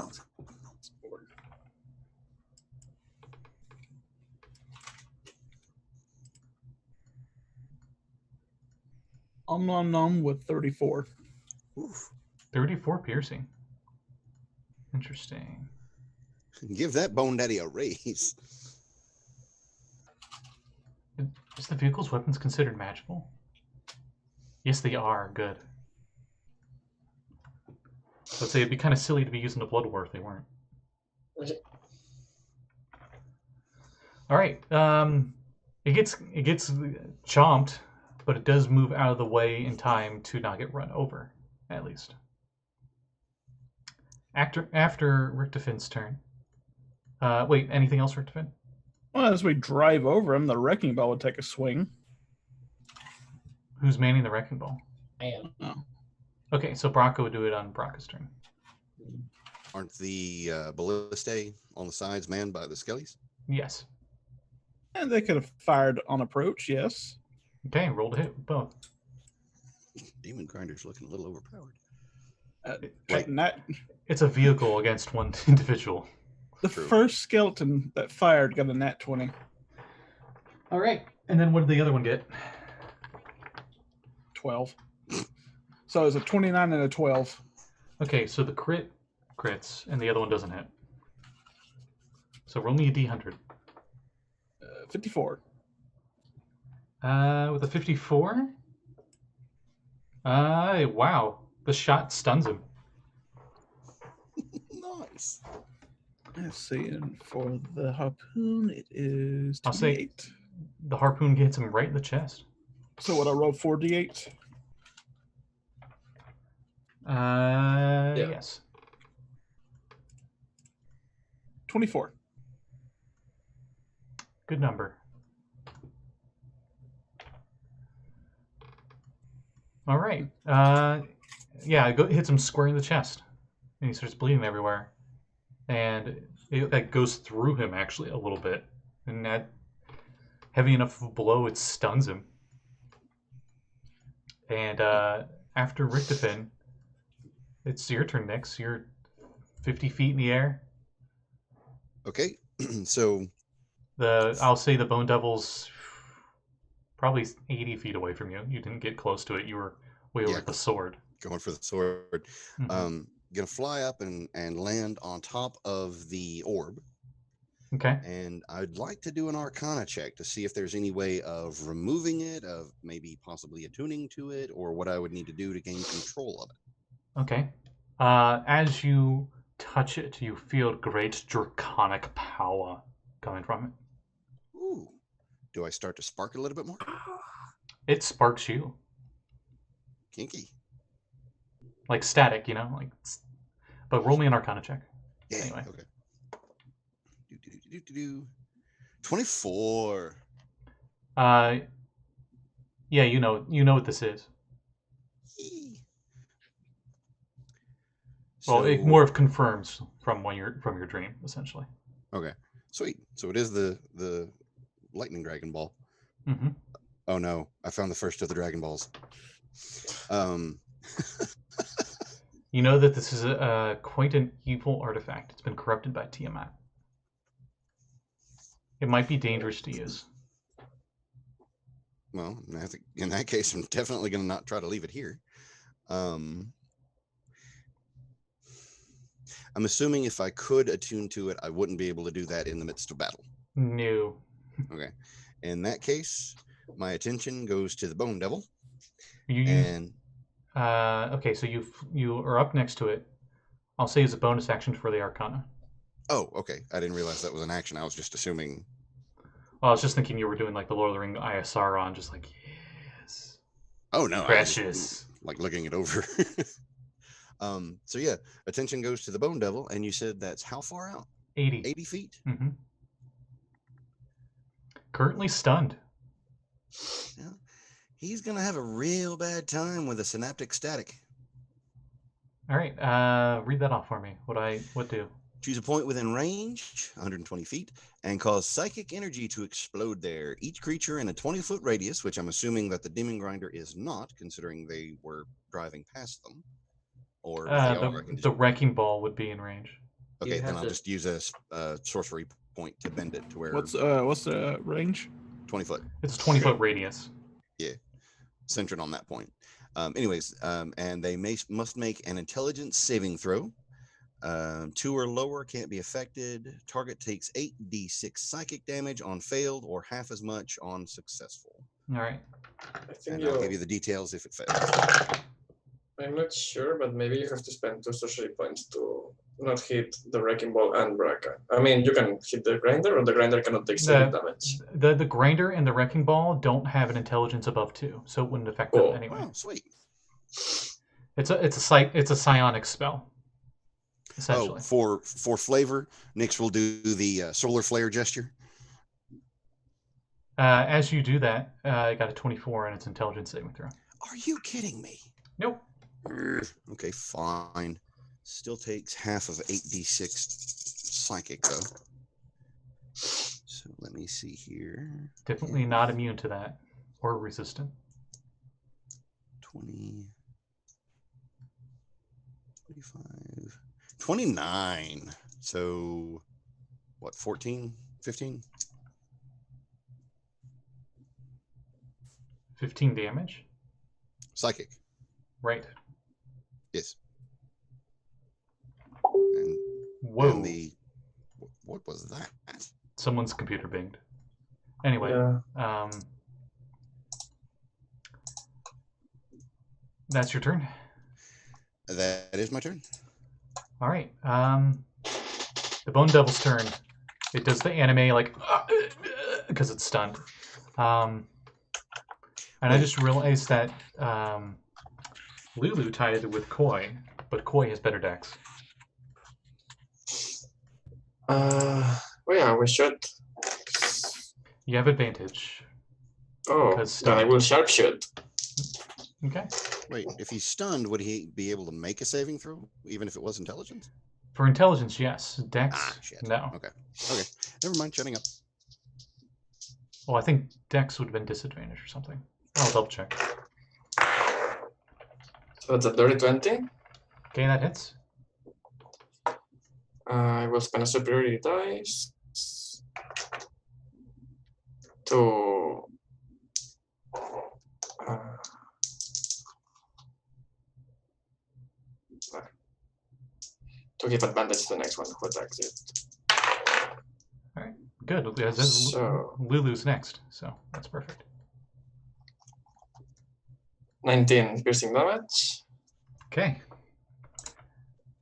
Nom nom with 34. Oof. 34 piercing. Interesting. Give that bone daddy a raise. Is the vehicle's weapons considered magical? Yes, they are. Good. Let's say it'd be kind of silly to be using a blood war if they weren't. All right. It gets chomped, but it does move out of the way in time to not get run over, at least. After Richtofen's turn. Wait, anything else, Richtofen? Well, as we drive over him, the wrecking ball would take a swing. Who's manning the wrecking ball? I am. Oh. Okay, so Brakka would do it on Brakka's turn. Aren't the ballistae on the sides manned by the skellies? Yes. And they could have fired on approach, yes. Okay, roll to hit with both. Demon Grinder's looking a little overpowered. Cutting that. It's a vehicle against one individual. The True. first skeleton that fired got a nat 20. All right, and then what did the other one get? 12. So it was a 29 and a 12. Okay, so the crits, and the other one doesn't hit. So roll me a d100. 54. With a 54. Wow. The shot stuns him. Nice. Let's see, and for the harpoon, it is I'll say- 2d8. The harpoon hits him right in the chest. So what, I roll 4d8? Yes. 24. Good number. All right. Yeah, it hits him square in the chest, and he starts bleeding everywhere. And that goes through him actually a little bit, and that heavy enough of a blow it stuns him. And after Richtofen, it's your turn, Nix. You're 50 feet in the air. Okay, so I'll say the Bone Devil's probably 80 feet away from you. You didn't get close to it. You were way over Yeah. at the sword. going for the sword. Mhm. Gonna fly up and land on top of the orb. Okay. And I'd like to do an Arcana check to see if there's any way of removing it, of maybe possibly attuning to it, or what I would need to do to gain control of it. Okay. As you touch it, you feel great draconic power coming from it. Ooh. Do I start to spark a little bit more? It sparks you. Kinky. Like static, but roll me an Arcana check. Yeah. Anyway. Okay. 24. Yeah, you know what this is. Yee. Well, it So- more of confirms from your dream, essentially. Okay, sweet. So it is the lightning dragon ball. Mm-hmm. Oh no, I found the first of the Dragon Balls. You know that this is quite an evil artifact. It's been corrupted by Tiamat. It might be dangerous to use. Well, I think in that case, I'm definitely going to not try to leave it here. I'm assuming if I could attune to it, I wouldn't be able to do that in the midst of battle. No. Okay. In that case, my attention goes to the Bone Devil. You use, And okay, so you are up next to it. I'll say as a bonus action for the Arcana. oh, okay. I didn't realize that was an action. I was just assuming. Well, I was just thinking you were doing like the Lord of the Ring ISR on, just like, yes. Oh no, I was Precious. just, like looking it over. So yeah, attention goes to the Bone Devil, and you said that's how far out? 80. 80 feet. Mm-hmm. Currently stunned. Yeah. He's gonna have a real bad time with a synaptic static. All right, read that off for me. What do? Choose a point within range, 120 feet, and cause psychic energy to explode there. Each creature in a 20-foot radius, which I'm assuming that the Demon Grinder is not, considering they were driving past them. Or if they are, I can just... The wrecking ball would be in range. Okay, You then have I'll to- just use a sorcery point to bend it to where What's the range? 20 foot. It's a 20-foot radius. Centered on that point. And they must make an intelligence saving throw. 2 or lower can't be affected. Target takes 8d6 psychic damage on failed or half as much on successful. All right. I think And I'll give you the details if it fails. I'm not sure, but maybe you have to spend 2 sorcery points to not hit the Wrecking Ball and Brakka. I mean, you can hit the Grinder, or the Grinder cannot take psychic damage. The grinder and the wrecking ball don't have an intelligence above 2, so it wouldn't affect Cool. them anyway. Oh, sweet. It's a psionic spell. Essentially. Oh, for flavor, Nix will do the solar flare gesture. As you do that, I got a 24 on its intelligence saving throw. Are you kidding me? Nope. Okay, fine. Still takes half of 8d6 psychic, though. So let me see here. Definitely not immune to that or resistant. 20, 25, 29. So, what, 14, 15? 15 damage? Psychic, Right. yes. And, Whoa. and what was that? Someone's computer binged. Anyway, Yeah. that's your turn. That is my turn. All right. The Bone Devil's turn. It does the anime like because it's stunned. And I just realized that Lulu tied with Koi, but Koi has better decks. Well, yeah, we should. You have advantage. Oh, Because then I stunned. will sharpshoot. Okay. Wait, if he's stunned, would he be able to make a saving throw, even if it was intelligence? For intelligence, yes. Dex, Shit. no. Okay. Okay. Never mind. Shutting up. Well, I think Dex would have been disadvantage or something. I'll double check. So that's a dirty 20. Okay, that hits. I will spend a superiority dice to give advantage to the next one who attacks it. Good. This is So- Lulu's next, so that's perfect. 19 piercing damage. Okay.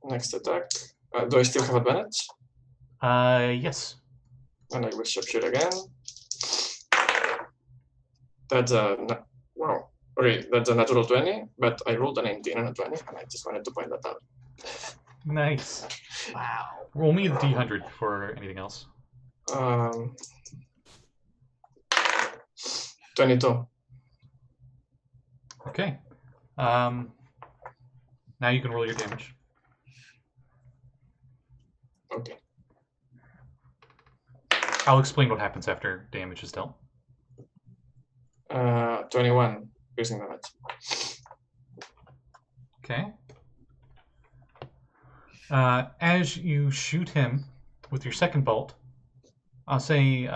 Next attack. Do I still have advantage? Yes. And I will sharpshoot again. That's a wow. Okay, that's a natural 20, but I rolled a 19 and a 20, and I just wanted to point that out. Nice. Wow. Roll me the D100 for anything else. 22. Okay. Now you can roll your damage. Okay. I'll explain what happens after damage is dealt. 21 piercing damage. Okay. As you shoot him with your second bolt, I'll say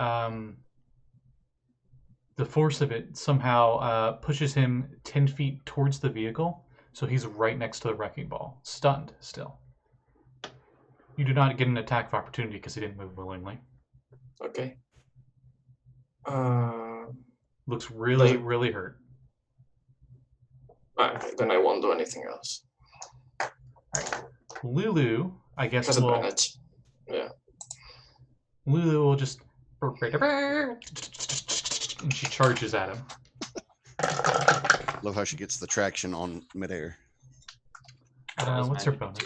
the force of it somehow pushes him 10 feet towards the vehicle, so he's right next to the wrecking ball, stunned still. You do not get an attack of opportunity because he didn't move willingly. Okay. Looks really, Does it- really hurt. Okay, then I won't do anything else. Lulu, I guess, Has will... advantage. Yeah. Lulu will just... And she charges at him. Love how she gets the traction on midair. What's her magic bonus?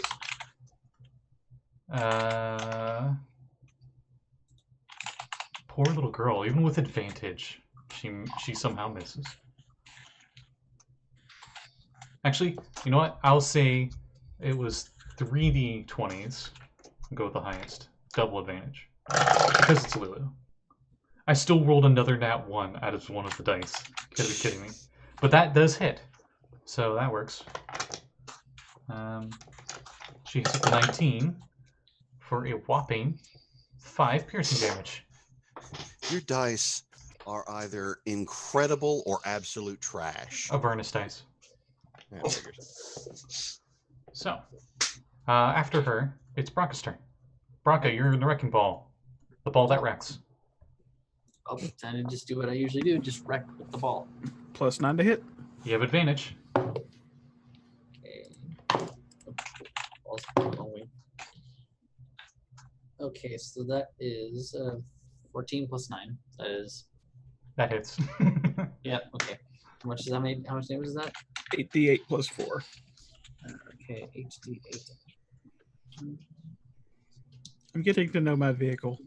Poor little girl. Even with advantage, she somehow misses. Actually, you know what? I'll say it was 3d20s. I'll go with the highest. Double advantage. Because it's Lulu. I still rolled another nat 1 out of one of the dice. You gotta be kidding me. But that does hit. So that works. She hits with 19 for a whopping 5 piercing damage. Your dice are either incredible or absolute trash. Avernus dice. Yeah, I figured. So, after her, it's Brakka's turn. Brakka, you're in the wrecking ball. The ball that wrecks. I'll pretend to just do what I usually do, just wreck with the ball. +9 to hit. You have advantage. Okay. Ball's going wrong way. Okay, so that is 14 plus 9. That is, That hits. yeah, okay. How much does that make? How much damage is that? 8d8 + 4. Okay, HD8. I'm getting to know my vehicle.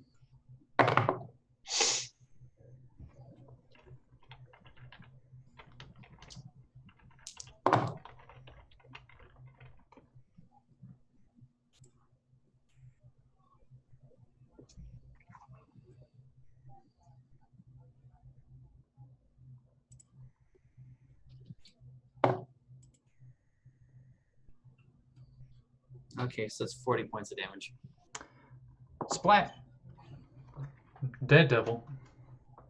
Okay, so that's 40 points of damage. Splat. Dead devil.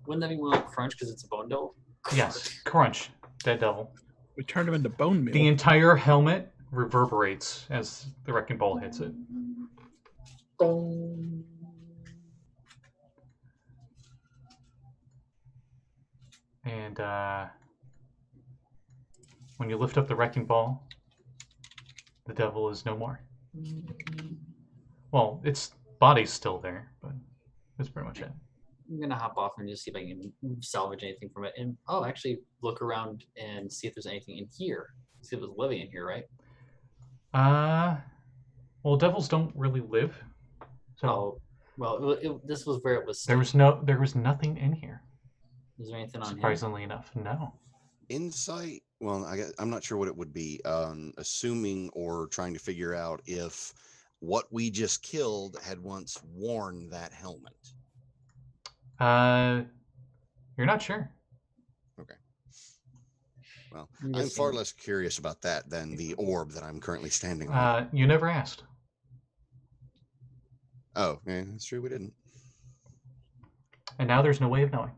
Wouldn't that be more like crunch because it's a bone devil? Yes. Crunch. Dead devil. We turned him into bone meal. The entire helmet reverberates as the wrecking ball hits it. When you lift up the wrecking ball, the devil is no more. Well, its body's still there, but that's pretty much it. I'm gonna hop off and just see if I can salvage anything from it, and actually look around and see if there's anything in here. See if there's living in here, right? Well, devils don't really live. So Oh, well, this was where it was. there was nothing in here. Is there anything on here? Surprisingly enough, no. Insight. Well, I'm not sure what it would be. Assuming or trying to figure out if what we just killed had once worn that helmet. You're not sure. Okay. Well, I'm far less curious about that than the orb that I'm currently standing on. You never asked. Oh, yeah, that's true. We didn't. And now there's no way of knowing.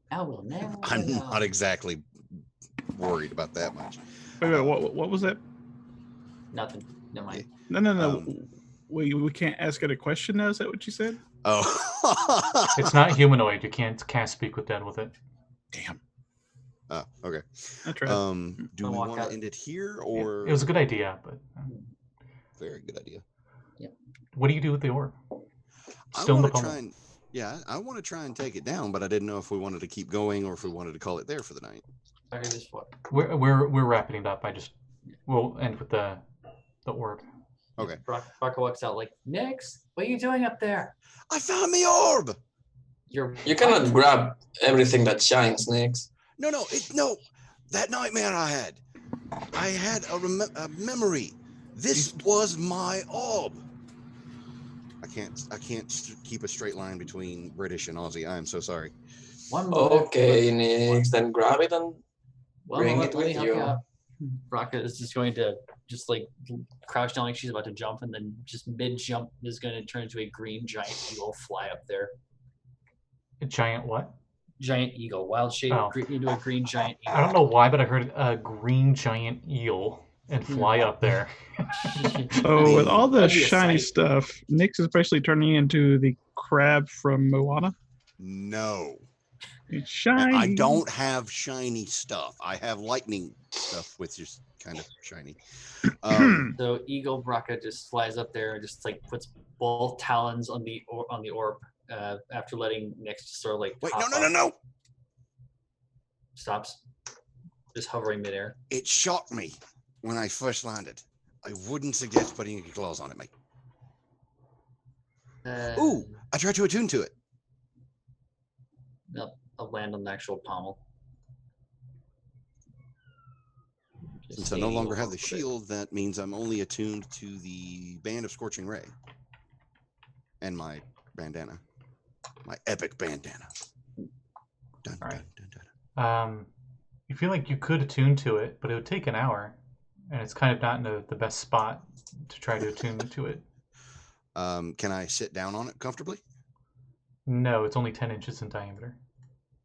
I will never. I'm not exactly worried about that much. Wait, what was that? Nothing. Never mind. No. We can't ask it a question now. Is that what you said? Oh. It's not humanoid. You can't cast Speak with Dead with it. Damn. Oh, okay. That's right. Do we want to end it here, or It was a good idea, but very good idea? what do you do with the orb? I Still in the want to pummel. try and I want to try and take it down, but I didn't know if we wanted to keep going or if we wanted to call it there for the night. Okay, this what? We're wrapping it up. We'll end with the orb. Okay. Brakka walks out like, Nix, what are you doing up there? I found the orb. You cannot grab everything that shines, Nix. No. That nightmare I had a memory. This was my orb. I can't keep a straight line between British and Aussie. I am so sorry. One moment. Okay, Nix, then grab it and bring it with you. Brakka is just going to crouch down like she's about to jump, and then just mid-jump is going to turn into a green giant eagle, fly up there. A giant what? Giant eagle, wild shape into a green giant eagle. I don't know why, but I heard a green giant eel and fly up there. So with all the That'd be a shiny sight. stuff, Nick's especially turning into the crab from Moana. No. It's shiny. I don't have shiny stuff. I have lightning stuff, which is kind of shiny. So Eagle Brakka just flies up there and just puts both talons on the orb after letting Nix just sort of Wait, hop no. up. Stops, just hovering midair. It shocked me when I first landed. I wouldn't suggest putting your claws on it, mate. Ooh, I tried to attune to it. Nope, I'll land on the actual pommel. Just Since I no stay longer have over the it. shield, that means I'm only attuned to the Band of Scorching Ray. And my bandana. My epic bandana. Dun, All right. dun, dun, dun. You feel like you could attune to it, but it would take an hour, and it's kind of not in the best spot to try to attune to it. Can I sit down on it comfortably? No, it's only 10 inches in diameter.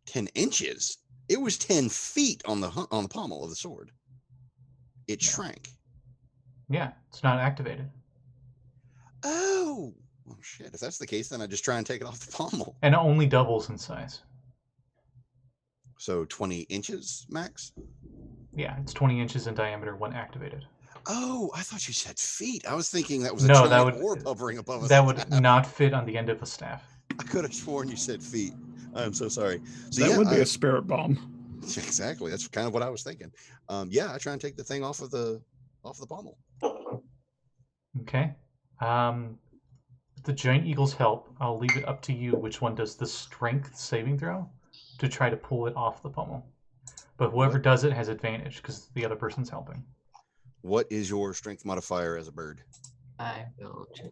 10 inches? It was 10 feet on the pommel of the sword. It shrank. Yeah, it's not activated. Oh, well, shit. If that's the case, then I just try and take it off the pommel. And it only doubles in size. So 20 inches max? Yeah, it's 20 inches in diameter when activated. Oh, I thought you said feet. I was thinking that was a No, giant that would orb hovering above us. that would not fit on the end of a staff. I could have sworn you said feet. I'm so sorry. So That yeah, would be a spirit bomb. exactly. That's kind of what I was thinking. I try and take the thing off the pommel. Okay. With the giant eagle's help, I'll leave it up to you which one does the strength saving throw to try to pull it off the pommel. But whoever does it has advantage because the other person's helping. What is your strength modifier as a bird? I will check.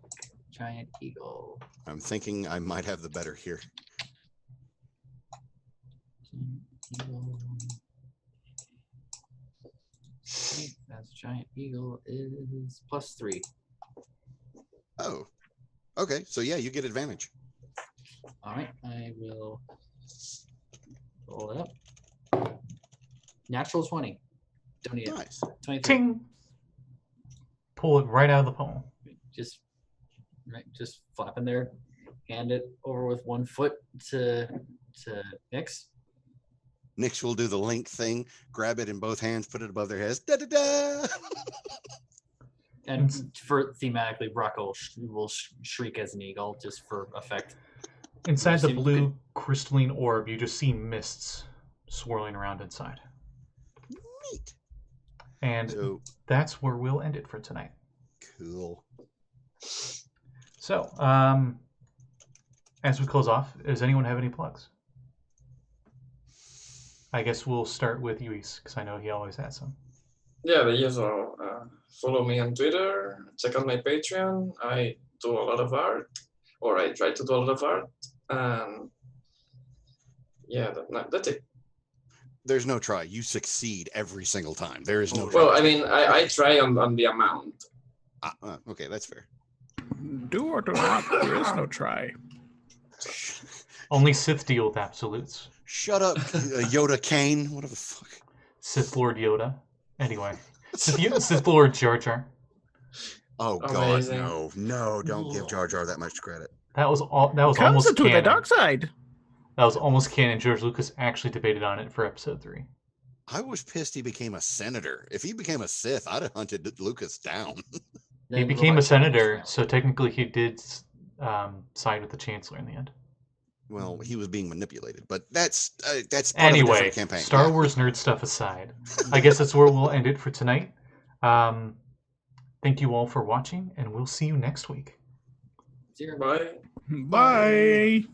Giant eagle. I'm thinking I might have the better here. Eagle. That's giant eagle is +3. Oh, okay. So yeah, you get advantage. All right, I will roll it up. Natural 20. Don't need it. Nice. 23. Ting! Pull it right out of the pommel. Just flap in there. Hand it over with one foot to Nix. Nix will do the link thing, grab it in both hands, put it above their heads. Da da da. And for thematically, Brakka will shriek as an eagle just for effect. Inside the You blue crystalline orb, you just see mists swirling around inside. Neat. And So that's where we'll end it for tonight. cool. So, as we close off, does anyone have any plugs? I guess we'll start with Lluis, because I know he always has some. Yeah, the usual. Follow me on Twitter. Check out my Patreon. I do a lot of art, or I try to do a lot of art. And yeah, that's it. There's no try. You succeed every single time. There is no try. Well, I mean, I try on the amount. Okay, that's fair. Do or do not. There is no try. Only Sith deal with absolutes. Shut up, Yoda Kane. Whatever the fuck. Sith Lord Yoda. Anyway, Sith Lord Jar Jar. Oh Amazing. God, no! Don't give Jar Jar that much credit. That was almost Comes to canon. the dark side. That was almost canon. George Lucas actually debated on it for episode 3. I was pissed he became a senator. If he became a Sith, I'd have hunted Lucas down. He became a senator, so technically he did side with the Chancellor in the end. Well, he was being manipulated, but that's part of a Anyway, different campaign. Star Wars nerd stuff aside, I guess that's where we'll end it for tonight. Thank you all for watching, and we'll see you next week. Bye. Bye.